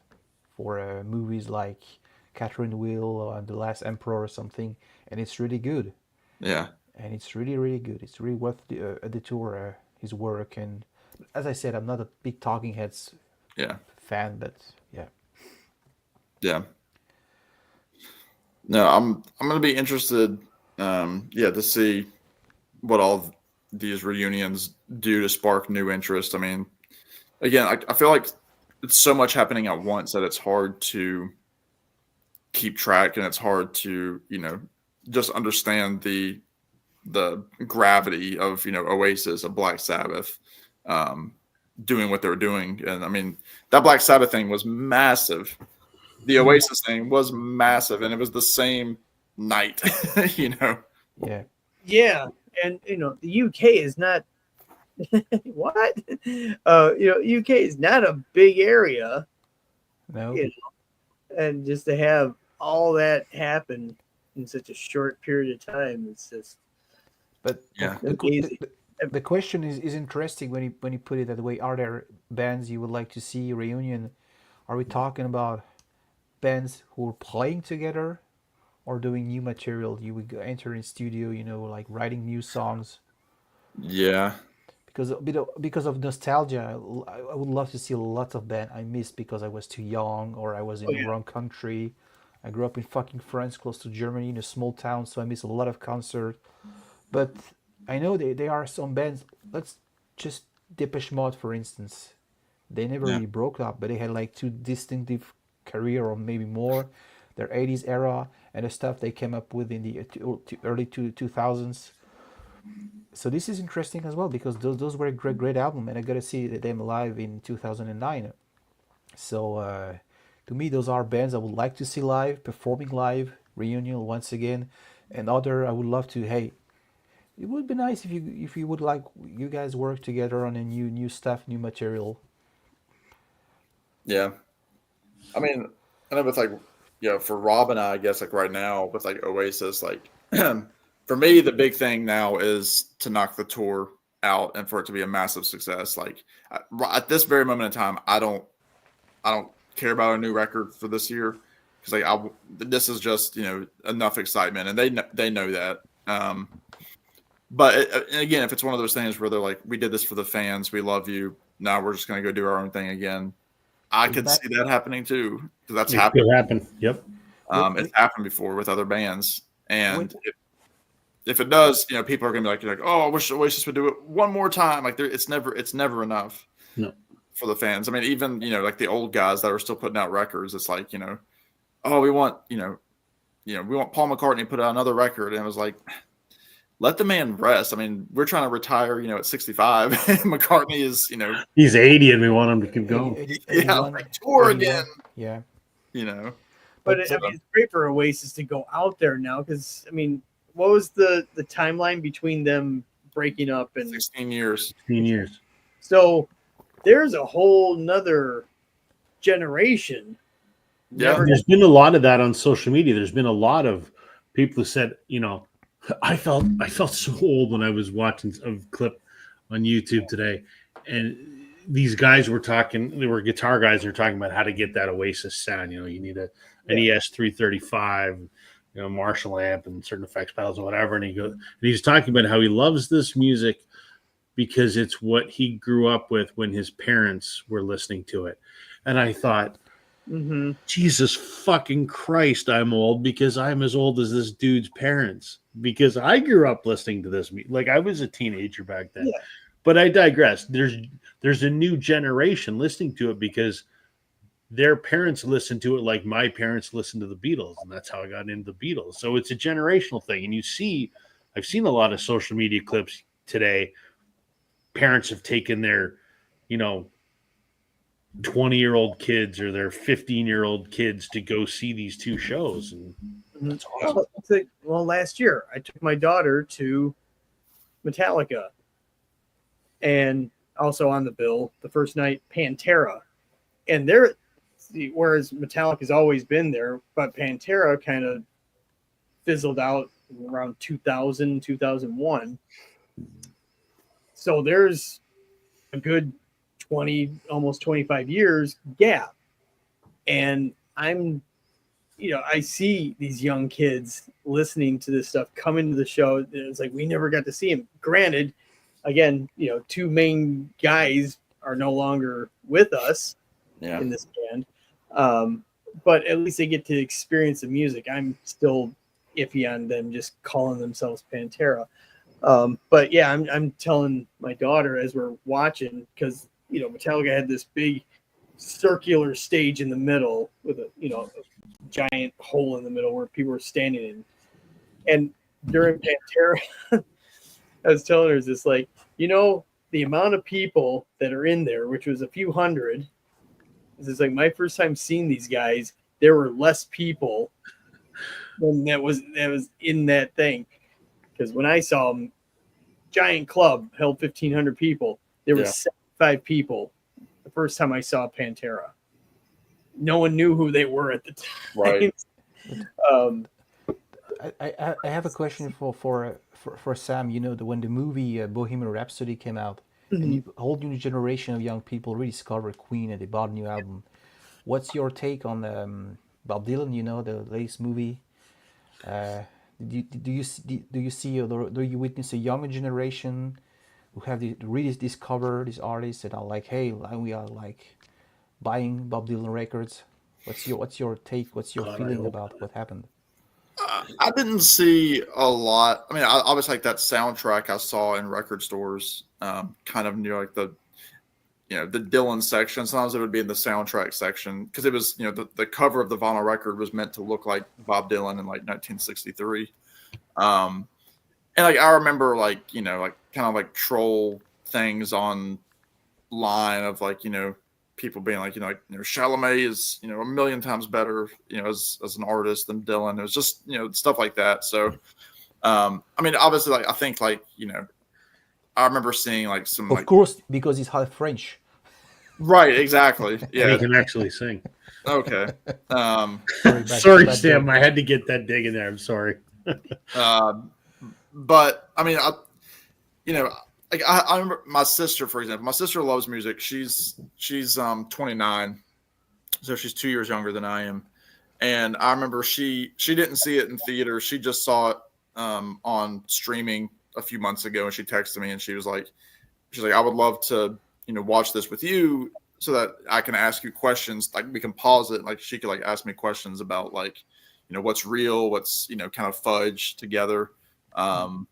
S4: for movies like Catherine Wheel and The Last Emperor or something, and it's really good.
S1: Yeah,
S4: and it's really really good. It's really worth the tour. His work, and as I said, I'm not a big Talking Heads fan, but
S1: yeah. No, I'm gonna be interested, to see what all these reunions do to spark new interest. I mean, again, I feel like it's so much happening at once that it's hard to keep track, and it's hard to just understand the gravity of Oasis, of Black Sabbath, doing what they're doing. And I mean, that Black Sabbath thing was massive. The Oasis thing was massive, and it was the same night.
S3: Yeah, and the UK is not what UK is not a big area.
S4: No.
S3: And just to have all that happen in such a short period of time, it's just.
S4: But the question is interesting when you put it that way. Are there bands you would like to see reunion? Are we talking about bands who are playing together, or doing new material? You would enter in studio, like writing new songs.
S1: Yeah.
S4: Because of nostalgia, I would love to see lots of bands I missed because I was too young or I was in the wrong country. I grew up in fucking France, close to Germany, in a small town, so I missed a lot of concerts. But I know there are some bands. Let's just Depeche Mode, for instance. They never really broke up, but they had like two distinctive career, or maybe more, their 80s era and the stuff they came up with in the early 2000s. So this is interesting as well, because those were a great album, and I got to see them live in 2009. So to me, those are bands I would like to see live, performing live, reunion once again. And other, I would love to, hey, it would be nice if you would like you guys work together on a new stuff, new material.
S1: Yeah. I mean, I know with like, for Rob and I guess like right now with like Oasis, like for me, the big thing now is to knock the tour out and for it to be a massive success. Like at this very moment in time, I don't care about a new record for this year, because like this is just enough excitement, and they know that. But again, if it's one of those things where they're like, we did this for the fans, we love you, now we're just going to go do our own thing again, I could see that happening too, because that's happened.
S2: Could happen. Yep.
S1: It's happened before with other bands, and if it does, people are going to be like, oh, I wish Oasis would do it one more time. Like it's never enough for the fans. I mean, even like the old guys that are still putting out records, it's like oh, we want we want Paul McCartney to put out another record, and it was like, let the man rest. I mean, we're trying to retire, at 65. McCartney is,
S2: he's 80, and we want him to keep going.
S1: Like tour again.
S4: Yeah.
S3: But I mean, it's great for Oasis to go out there now, because I mean, what was the timeline between them breaking up and
S1: 16 years?
S2: 16 years.
S3: So there's a whole nother generation.
S1: Yeah,
S2: there's been a lot of that on social media. There's been a lot of people who said, I felt so old when I was watching a clip on YouTube today, and these guys were talking. They were guitar guys. They're talking about how to get that Oasis sound. You need an ES 335, Marshall amp, and certain effects pedals and whatever. And he's talking about how he loves this music because it's what he grew up with when his parents were listening to it. And I thought,
S3: Mm-hmm.
S2: Jesus fucking Christ, I'm old because I'm as old as this dude's parents. Because I grew up listening to this. Like I was a teenager back then.
S3: Yeah.
S2: But I digress. There's a new generation listening to it because their parents listened to it like my parents listened to the Beatles, and that's how I got into the Beatles. So it's a generational thing. And I've seen a lot of social media clips today. Parents have taken their, 20-year-old kids or their 15-year-old kids to go see these two shows, and that's awesome.
S3: Well, last year I took my daughter to Metallica, and also on the bill the first night Pantera, and whereas Metallica's always been there, but Pantera kind of fizzled out around 2000, 2001. So there's a good 20, almost 25 years gap. And I see these young kids listening to this stuff, come into the show. It's like, we never got to see him. Granted, again, two main guys are no longer with us in this band. But at least they get to experience the music. I'm still iffy on them just calling themselves Pantera. But yeah, I'm telling my daughter as we're watching, because Metallica had this big circular stage in the middle with a giant hole in the middle where people were standing in. And during Pantera, I was telling her, it's like, the amount of people that are in there, which was a few hundred. It's like my first time seeing these guys, there were less people than that was in that thing. Because when I saw them, giant club held 1,500 people. There were 75 people the first time I saw Pantera. No one knew who they were at the time.
S1: Right.
S4: I have a question for Sam. When the movie Bohemian Rhapsody came out, and a whole new generation of young people rediscovered Queen and they bought a new album. What's your take on Bob Dylan? The latest movie. Do you see or do you witness a younger generation who have really discovered these artists and are like, hey, we are like buying Bob Dylan records? What's your take? What's your feeling about what happened?
S1: I didn't see a lot. I mean, I was like that soundtrack I saw in record stores, kind of like the Dylan section. Sometimes it would be in the soundtrack section because it was, the cover of the vinyl record was meant to look like Bob Dylan in like 1963. And like I remember like kind of like troll things online of like people being like Chalamet is a million times better as an artist than Dylan. It was just stuff like that. So I mean, obviously, like I think like I remember seeing like some
S4: of course, because he's half French.
S1: Right, exactly. Yeah,
S2: and he can actually sing.
S1: Okay.
S2: Sorry, Sam. I had to get that dig in there. I'm sorry.
S1: But I mean, like I remember my sister, for example. My sister loves music. She's 29, so she's 2 years younger than I am. And I remember she didn't see it in theater. She just saw it on streaming a few months ago, and she texted me and she's like, I would love to watch this with you so that I can ask you questions. Like we can pause it. Like she could like ask me questions about like what's real, what's kind of fudge together. And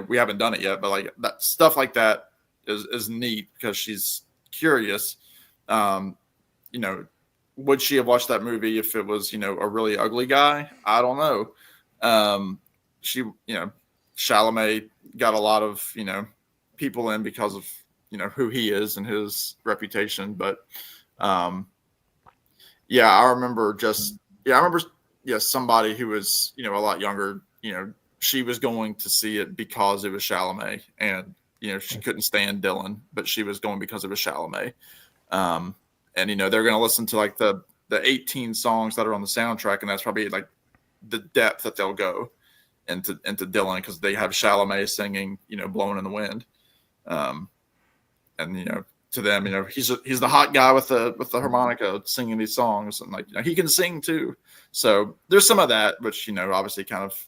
S1: we haven't done it yet, but like that stuff like that is neat because she's curious. Would she have watched that movie if it was, a really ugly guy? I don't know. Chalamet got a lot of, people in because of, who he is and his reputation. But, I remember somebody who was, a lot younger, she was going to see it because it was Chalamet, and she couldn't stand Dylan, but she was going because it was Chalamet. And they're going to listen to like the 18 songs that are on the soundtrack, and that's probably like the depth that they'll go into Dylan because they have Chalamet singing, "Blowing in the Wind," and to them, he's the hot guy with the harmonica singing these songs, and like he can sing too. So there's some of that, which obviously kind of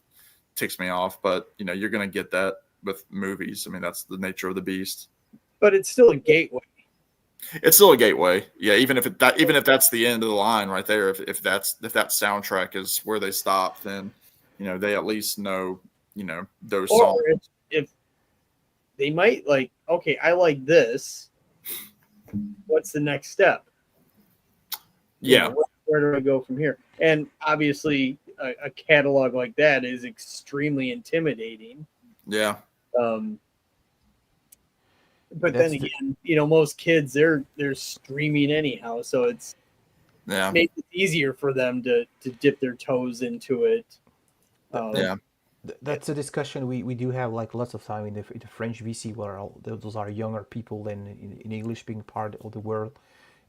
S1: ticks me off, but you're going to get that with movies. I mean, that's the nature of the beast.
S3: But it's still a gateway.
S1: it's still a gateway. Yeah, even if that's the end of the line right there, if that soundtrack is where they stop, then they at least know those
S3: Or
S1: songs.
S3: if they might like, okay, I like this. What's the next step?
S1: Yeah,
S3: Where do I go from here? And obviously, a catalog like that is extremely intimidating.
S1: yeah,
S3: but then again, most kids they're streaming anyhow, so it's makes it easier for them to dip their toes into it.
S1: Yeah.
S4: That's a discussion we do have like lots of time in the French VC world. Those are younger people than in English speaking part of the world,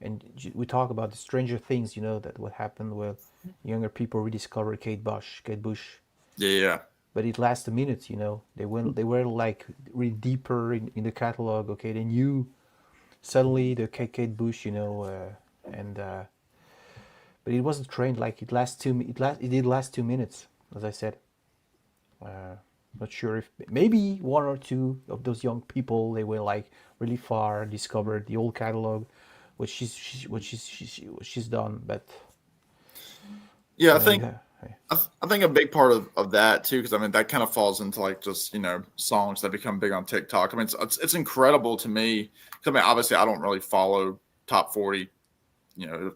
S4: and we talk about the Stranger Things. That what happened with younger people rediscover Kate Bush.
S1: Yeah.
S4: But it lasts a minute. They were like really deeper in the catalog. Okay, they knew suddenly the Kate Bush. But it wasn't trained like it did last 2 minutes, as I said. Not sure if maybe one or two of those young people they went like really far, discovered the old catalog, what she's done. But
S1: yeah, I think a big part of that too, because that kind of falls into like just songs that become big on TikTok. It's incredible to me. Obviously I don't really follow top 40,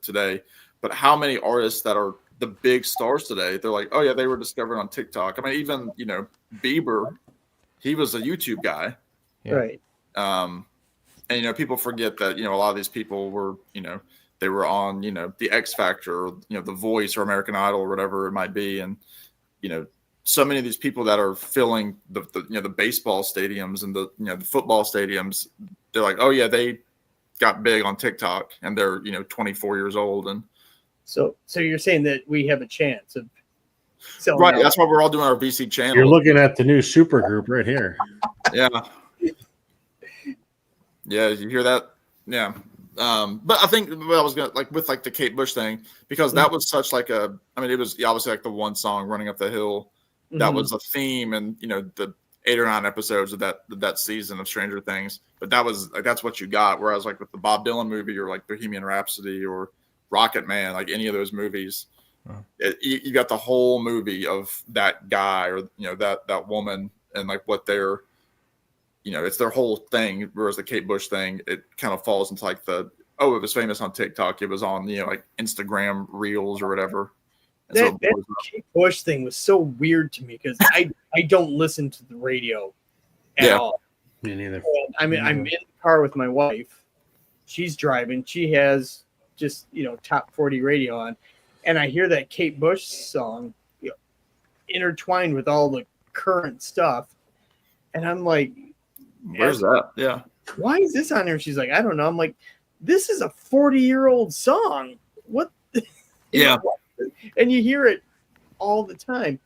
S1: today, but how many artists that are the big stars today, they're like, oh yeah, they were discovered on TikTok. Even Bieber, he was a YouTube guy,
S3: right?
S1: And people forget that a lot of these people were they were on the X Factor, or The Voice or American Idol or whatever it might be, and so many of these people that are filling the baseball stadiums and the football stadiums, they're like, oh yeah, they got big on TikTok and they're 24 years old. And
S3: so you're saying that we have a chance of selling
S1: right?
S3: out.
S1: That's why we're all doing our VC channel.
S2: You're looking at the new super group right here.
S1: Yeah. Yeah, you hear that? Yeah. But I think what I was gonna with the Kate Bush thing, because that was such like it was obviously like the one song, Running Up the Hill, that was a theme, and the 8 or 9 episodes of that season of Stranger Things. But that's what you got. Whereas like with the Bob Dylan movie or like Bohemian Rhapsody or Rocket Man, like any of those movies, you got the whole movie of that guy or that woman and like what they're it's their whole thing. Whereas the Kate Bush thing, it kind of falls into like it was famous on TikTok, it was on like Instagram Reels or whatever.
S3: That Kate Bush thing was so weird to me because I don't listen to the radio at all.
S2: Me neither.
S3: I'm in the car with my wife. She's driving. She has just top 40 radio on, and I hear that Kate Bush song intertwined with all the current stuff, and I'm like,
S1: where's that? Yeah.
S3: Why is this on there? She's like, I don't know. I'm like, this is a 40-year-old song. What?
S1: Yeah.
S3: And you hear it all the time.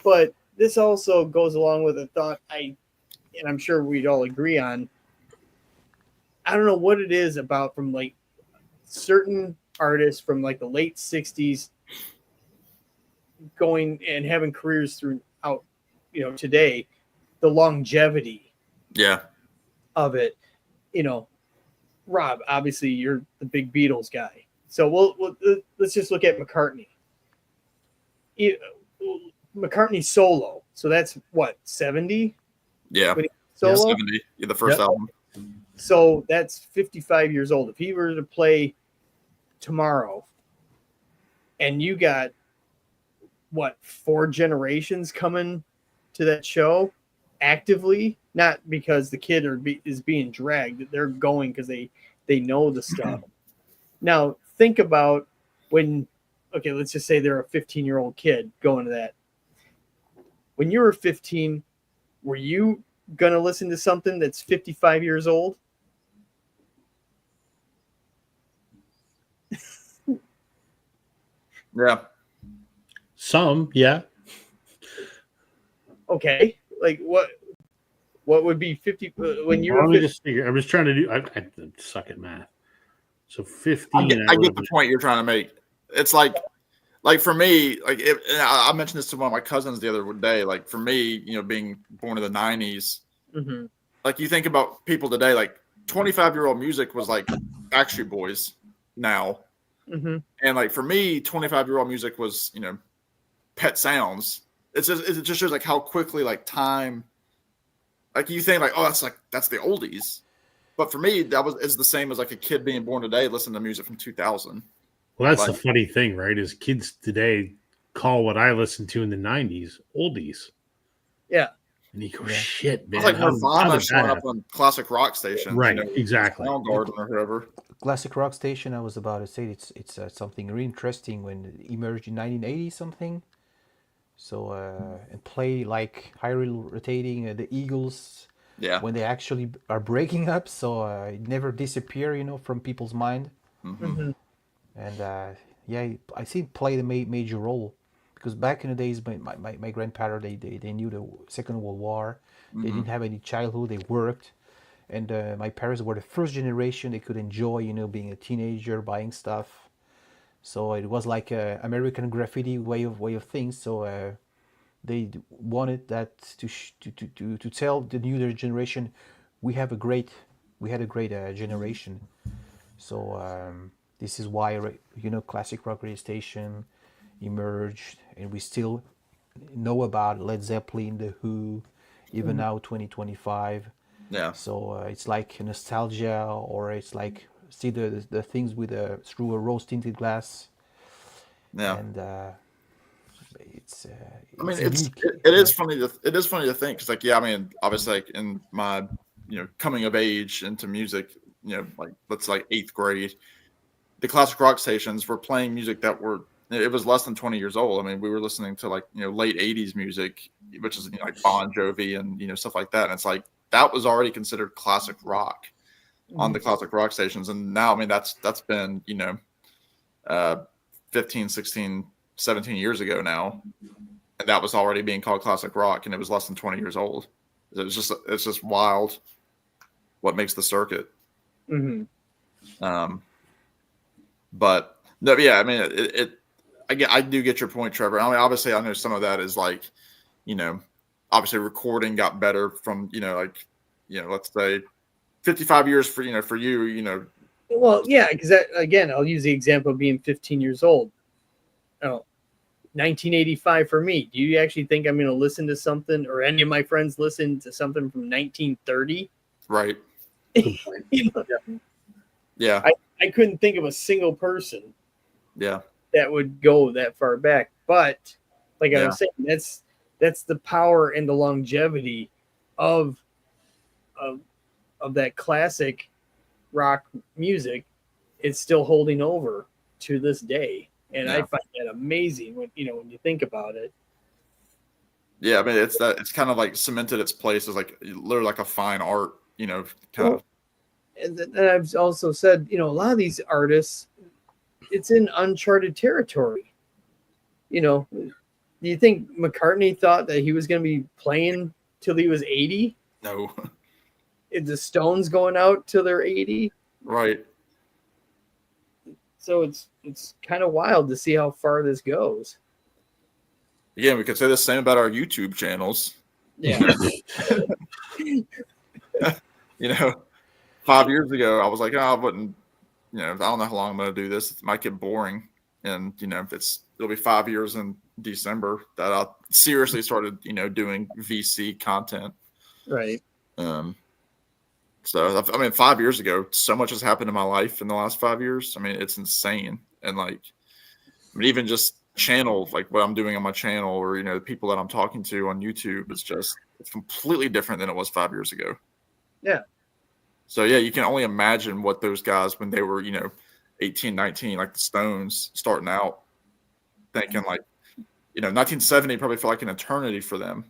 S3: But this also goes along with a thought and I'm sure we'd all agree on. I don't know what it is about from like certain artists from like the late 60s going and having careers throughout, today, the longevity of it. Rob, obviously you're the big Beatles guy. So let's just look at McCartney. McCartney solo. So that's what, 70?
S1: Yeah.
S3: Solo?
S1: 70. Yeah, the first album.
S3: So that's 55 years old. If he were to play tomorrow and you got 4 generations coming to that show actively, not because the kid is being dragged, they're going because they know the stuff. Now think about let's just say they're a 15-year-old kid going to that. When you were 15, were you going to listen to something that's 55 years old?
S1: Yeah.
S2: Some, yeah.
S3: Okay. Like what would be 50 when you were
S2: Let me just figure. I was trying to do. I suck at math. So 15.
S1: I get the point you're trying to make. It's like for me, I mentioned this to one of my cousins the other day. Like for me, being born in the 90s, like you think about people today, like 25-year-old music was like Backstreet Boys now.
S3: Mm-hmm.
S1: And like for me, 25-year-old music was, Pet Sounds. It just shows like how quickly like time, like you think like, oh, that's the oldies. But for me, it's the same as like a kid being born today listening to music from 2000.
S2: Well, that's
S1: Like-
S2: the funny thing, right? Is kids today call what I listened to in the 90s oldies.
S3: Yeah.
S2: And you go,
S4: Yeah.
S2: shit, man.
S1: It's like
S2: how
S1: Nirvana
S2: did that
S1: showing up
S2: happen?
S1: on classic rock stations.
S2: Right, exactly.
S1: Soundgarden or whoever.
S4: Classic rock station. I was about to say it's something really interesting when it emerged in 1980 something. So and play like high rotating the Eagles
S1: Yeah.
S4: when they actually are breaking up. So it never disappear, from people's mind.
S1: Mhm.
S3: Mm-hmm.
S4: And yeah, I see it play the major role because back in the days, my grandparents they knew the Second World War. They didn't have any childhood. They worked, and my parents were the first generation they could enjoy, being a teenager, buying stuff. So it was like a American graffiti way of things. So they wanted that to tell the newer generation, we had a great generation. So this is why classic rock radio station emerged, and we still know about Led Zeppelin, The Who, even now 2025.
S1: Yeah.
S4: So it's like nostalgia, or it's like see the things with through a rose tinted glass,
S1: Yeah.
S4: and it's.
S1: I mean,
S4: unique.
S1: it is funny to think because, like, yeah, I mean, obviously, like in my coming of age into music, like let's like 8th grade, the classic rock stations were playing music that it was less than 20 years old. I mean, we were listening to like late 80s music, which is like Bon Jovi and stuff like that, and it's like that was already considered classic rock on the classic rock stations, and now I mean that's been 15, 16, 17 years ago now. And that was already being called classic rock, and it was less than 20 years old. It's just wild what makes the circuit.
S3: Mm-hmm.
S1: But no, yeah, I mean, I do get your point, Trevor. I mean, obviously, I know some of that is like, obviously recording got better from, let's say 55 years for you.
S3: Well, yeah, because again, I'll use the example of being 15 years old. Oh, 1985 for me. Do you actually think I'm going to listen to something, or any of my friends listen to something from 1930?
S1: Right.
S3: You know,
S1: Yeah.
S3: I couldn't think of a single person
S1: Yeah.
S3: that would go that far back. But like I
S1: Yeah.
S3: was saying, that's the power and the longevity of that classic rock music. It's still holding over to this day. And I
S1: Yeah.
S3: find that amazing when you think about it.
S1: Yeah. I mean, it's kind of like cemented its place as like literally like a fine art, kind of.
S3: And I've also said, a lot of these artists, it's in uncharted territory. Do you think McCartney thought that he was going to be playing till he was 80?
S1: No.
S3: Is the Stones going out till they're 80?
S1: Right.
S3: So it's kind of wild to see how far this goes.
S1: Again, we could say the same about our YouTube channels.
S3: Yeah.
S1: 5 years ago, I was like, I wouldn't, I don't know how long I'm going to do this. It might get boring. And, it'll be 5 years in December that I seriously started, doing VC content.
S3: Right.
S1: So, I mean, 5 years ago, so much has happened in my life in the last 5 years. I mean, it's insane. And like, I mean, even just channel, like what I'm doing on my channel, or, the people that I'm talking to on YouTube, it's completely different than it was 5 years ago.
S3: Yeah.
S1: So yeah, you can only imagine what those guys, when they were, 18, 19, like the Stones starting out, thinking like, 1970 probably felt like an eternity for them.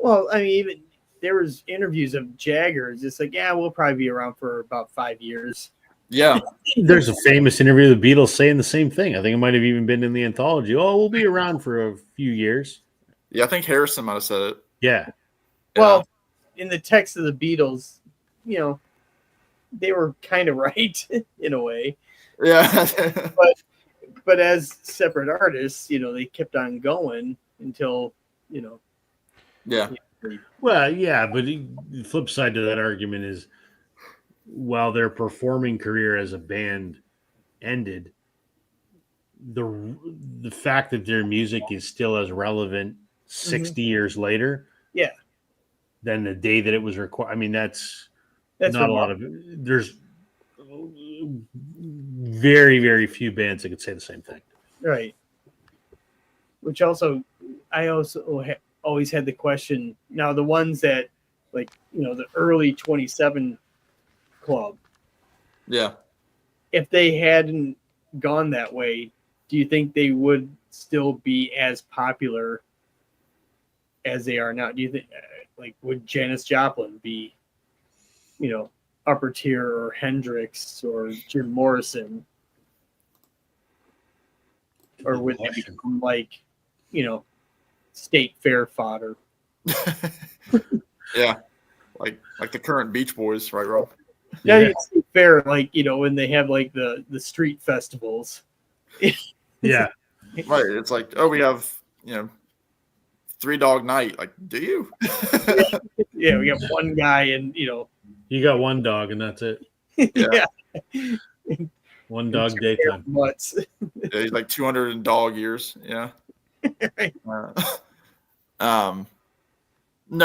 S3: Well, I mean, even there was interviews of Jagger just like, yeah, we'll probably be around for about 5 years.
S1: Yeah.
S2: There's a famous interview of the Beatles saying the same thing. I think it might have even been in the anthology. Oh, we'll be around for a few years.
S1: Yeah, I think Harrison might have said it.
S2: Yeah.
S3: Well, in the text of the Beatles, they were kind of right in a way.
S1: Yeah.
S3: But as separate artists, they kept on going until,
S1: Yeah.
S2: Well, yeah, but the flip side to that argument is while their performing career as a band ended, the fact that their music is still as relevant 60 years later
S3: Yeah.
S2: than the day that it was recorded. I mean, that's
S3: That's
S2: not a lot of. There's very, very few bands that could say the same thing.
S3: right. Which also, I also always had the question. Now, the ones that, like, the early 27 Club,
S1: Yeah.
S3: if they hadn't gone that way, do you think they would still be as popular as they are now? Do you think, like, would Janis Joplin be, upper tier, or Hendrix or Jim Morrison? Or would they become like, state fair fodder?
S1: Yeah. Like the current Beach Boys, right, Rob?
S3: Yeah, you see fair, like, when they have like the street festivals.
S2: Yeah.
S1: Right. It's like, oh, we have, Three Dog Night. Like, do you?
S3: Yeah, we got one guy and
S2: You got one dog, and that's it.
S3: yeah.
S2: One dog daytime.
S3: Mutts.
S1: Yeah, he's like 200 in dog years. Yeah.
S3: Right.
S1: No,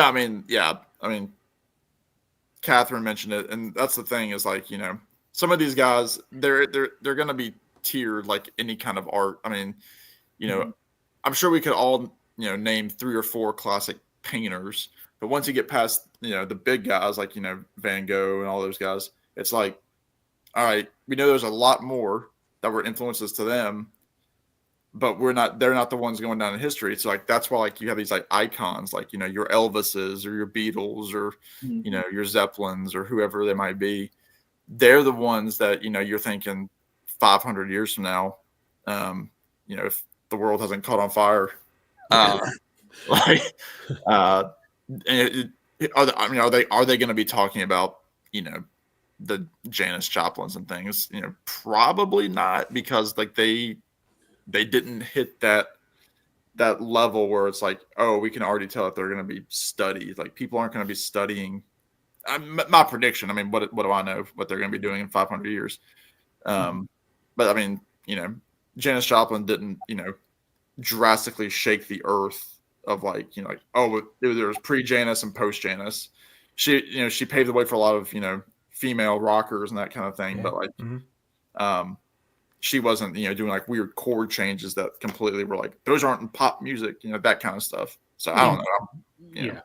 S1: I mean, yeah. I mean, Catherine mentioned it, and that's the thing is like, some of these guys, they're going to be tiered like any kind of art. I mean, I'm sure we could all, name 3 or 4 classic painters, but once you get past, the big guys like, Van Gogh and all those guys, it's like, all right, we know there's a lot more that were influences to them, but they're not the ones going down in history. So like, that's why like you have these like icons, like, your Elvises or your Beatles or, your Zeppelins or whoever they might be. They're the ones that, you're thinking 500 years from now, if the world hasn't caught on fire, are they going to be talking about, the Janis Joplins and things? Probably not, because like they didn't hit that level where it's like, oh, we can already tell that they're going to be studied. Like, people aren't going to be studying. My prediction. I mean, what do I know what they're going to be doing in 500 years? But I mean, Janis Joplin didn't, drastically shake the earth of like, oh, there was pre-Janis and post-Janis. She paved the way for a lot of, female rockers and that kind of thing. Yeah. But like, she wasn't, doing like weird chord changes that completely were like, those aren't in pop music, that kind of stuff. So I don't know.
S2: Yeah.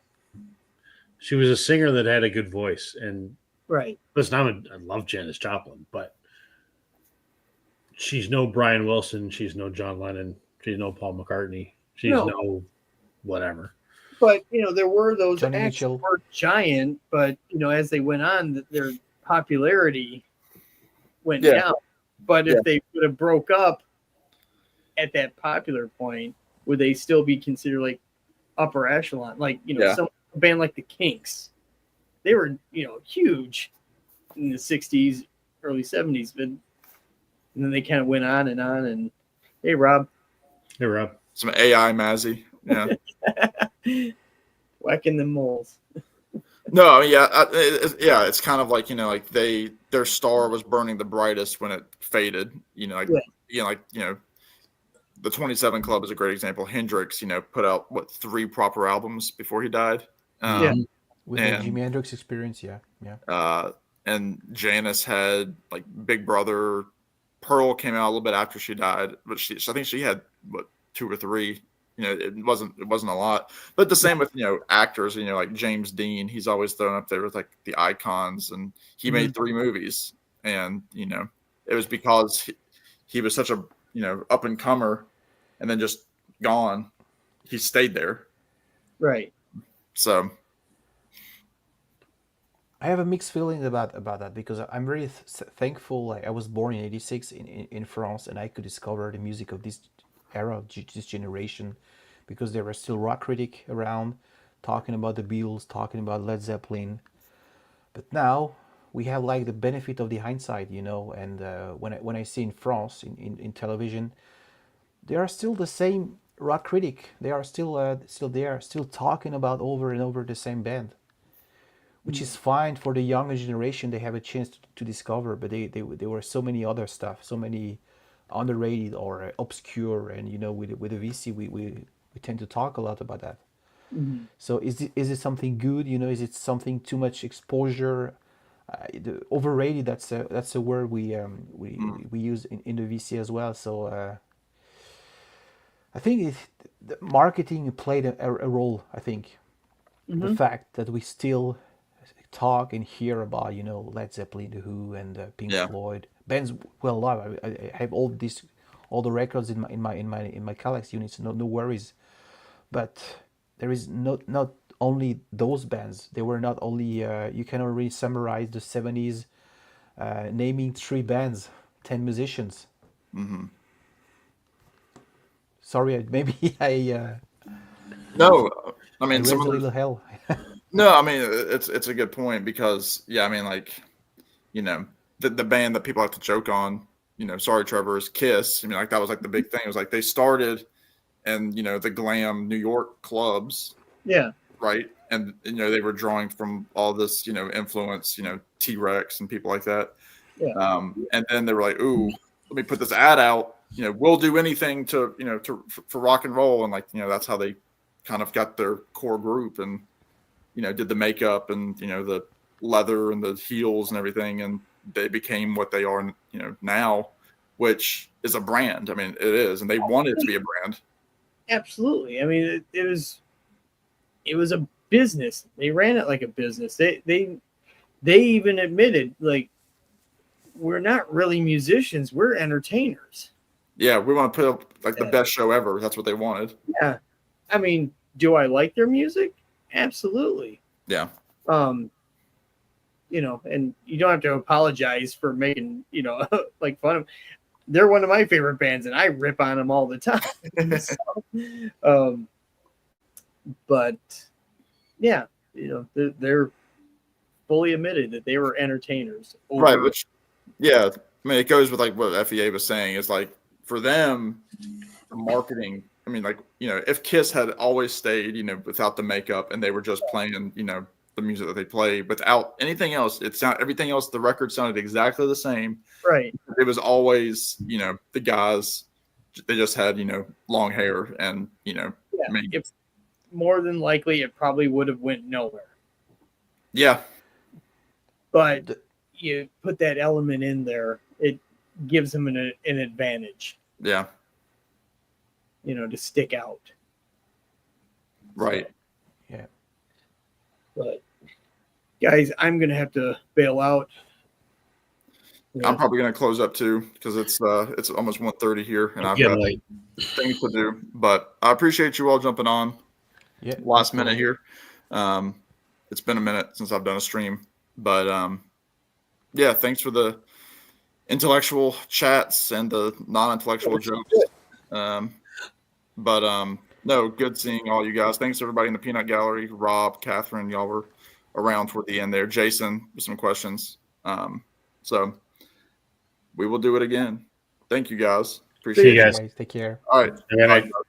S2: She was a singer that had a good voice. And
S3: right.
S2: Listen, I love Janis Joplin, but she's no Brian Wilson. She's no John Lennon. She's no Paul McCartney. She's no whatever.
S3: But, there were those
S4: Johnny
S3: acts that
S4: Mitchell.
S3: were giant, but, as they went on, their popularity went down. But if they would have broke up at that popular point, would they still be considered like upper echelon? Like, some band like the Kinks, they were, huge in the 60s, early 70s, but and then they kind of went on. And hey, Rob.
S2: Hey, Rob.
S1: Some AI Mazzy. Yeah.
S3: Whacking the moles.
S1: No, it's kind of like, like their star was burning the brightest when it faded. The 27 Club is a great example. Hendrix, put out 3 proper albums before he died.
S4: With the Jimi Hendrix Experience,
S1: and Janis had like Big Brother. Pearl came out a little bit after she died, but I think she had 2 or 3. It wasn't a lot. But the same with actors. Like James Dean, he's always thrown up there with like the icons, and he made 3 movies, and it was because he was such a up and comer, and then just gone. He stayed there,
S3: right?
S1: So
S4: I have a mixed feeling about that, because I'm very thankful. Like, I was born in '86 in France, and I could discover the music of this era, of this generation, because there were still rock critics around talking about the Beatles, talking about Led Zeppelin. But now we have like the benefit of the hindsight, and when I see in France in television, they are still the same rock critic. They are still there, still talking about over and over the same band. which is fine for the younger generation. They have a chance to discover, but there were so many other stuff, so many underrated or obscure, and with the VC we tend to talk a lot about that.
S3: Mhm.
S4: So is it something good? Is it something too much exposure? Overrated. That's a word we use in the VC as well. So I think the marketing played a role. I think the
S3: Mhm.
S4: fact that we still talk and hear about Led Zeppelin, The Who, and Pink
S1: Yeah.
S4: Floyd bands well alive. I have all the records in my Kallax units. No worries. But there is not only those bands. They were not only. You cannot really summarize the '70s naming 3 bands, 10 musicians.
S1: Hmm.
S4: Sorry, maybe
S1: No, I
S4: I
S1: mean some
S4: raised
S1: of
S4: a
S1: the
S4: little hell.
S1: no, I mean it's a good point because I mean like the band that people like to joke on, sorry Trevor, is Kiss. I mean like that was like the big thing. It was like they started in the glam New York clubs,
S3: Yeah.
S1: right? And they were drawing from all this influence, T-Rex and people like that.
S3: Yeah.
S1: And then they were like, ooh, let me put this ad out. We'll do anything for rock and roll, and like that's how they kind of got their core group and did the makeup and the leather and the heels and everything, and they became what they are now, which is a brand. I mean, it is, and they wanted it to be a brand.
S3: Absolutely. I mean, it was a business. They ran it like a business. They even admitted, like, we're not really musicians, we're entertainers.
S1: Yeah, we want to put up like the
S3: Yeah.
S1: best show ever. That's what they wanted.
S3: Yeah. I mean, do I like their music? Absolutely.
S1: Yeah.
S3: And you don't have to apologize for making, like fun of. They're one of my favorite bands, and I rip on them all the time. So, but yeah, they're fully admitted that they were entertainers.
S1: Right, which, yeah, I mean, it goes with like what FEA was saying. It's like for them, the marketing. I mean, like if Kiss had always stayed, without the makeup, and they were just playing, the music that they play without anything else, everything else. The record sounded exactly the same.
S3: Right.
S1: It was always, the guys. They just had, long hair, and
S3: Yeah.
S1: I mean,
S3: If more than likely, it probably would have went nowhere.
S1: yeah,
S3: But you put that element in there, it gives them an advantage,
S1: yeah,
S3: to stick out.
S1: right.
S4: Yeah.
S3: But guys, I'm gonna have to bail out.
S1: I'm probably going to close up too because it's almost 1:30 here, and I've
S2: Getting
S1: got
S2: late.
S1: things to do. But I appreciate you all jumping on
S4: Yeah.
S1: last minute here. It's been a minute since I've done a stream, but yeah, thanks for the intellectual chats and the non-intellectual jokes. But no, good seeing all you guys. Thanks everybody in the Peanut Gallery. Rob, Catherine, y'all were around toward the end there. Jason with some questions. So we will do it again. Thank you guys. Appreciate
S2: See you
S1: it.
S2: guys.
S4: Take care.
S1: All right.
S2: Good night.
S1: Bye.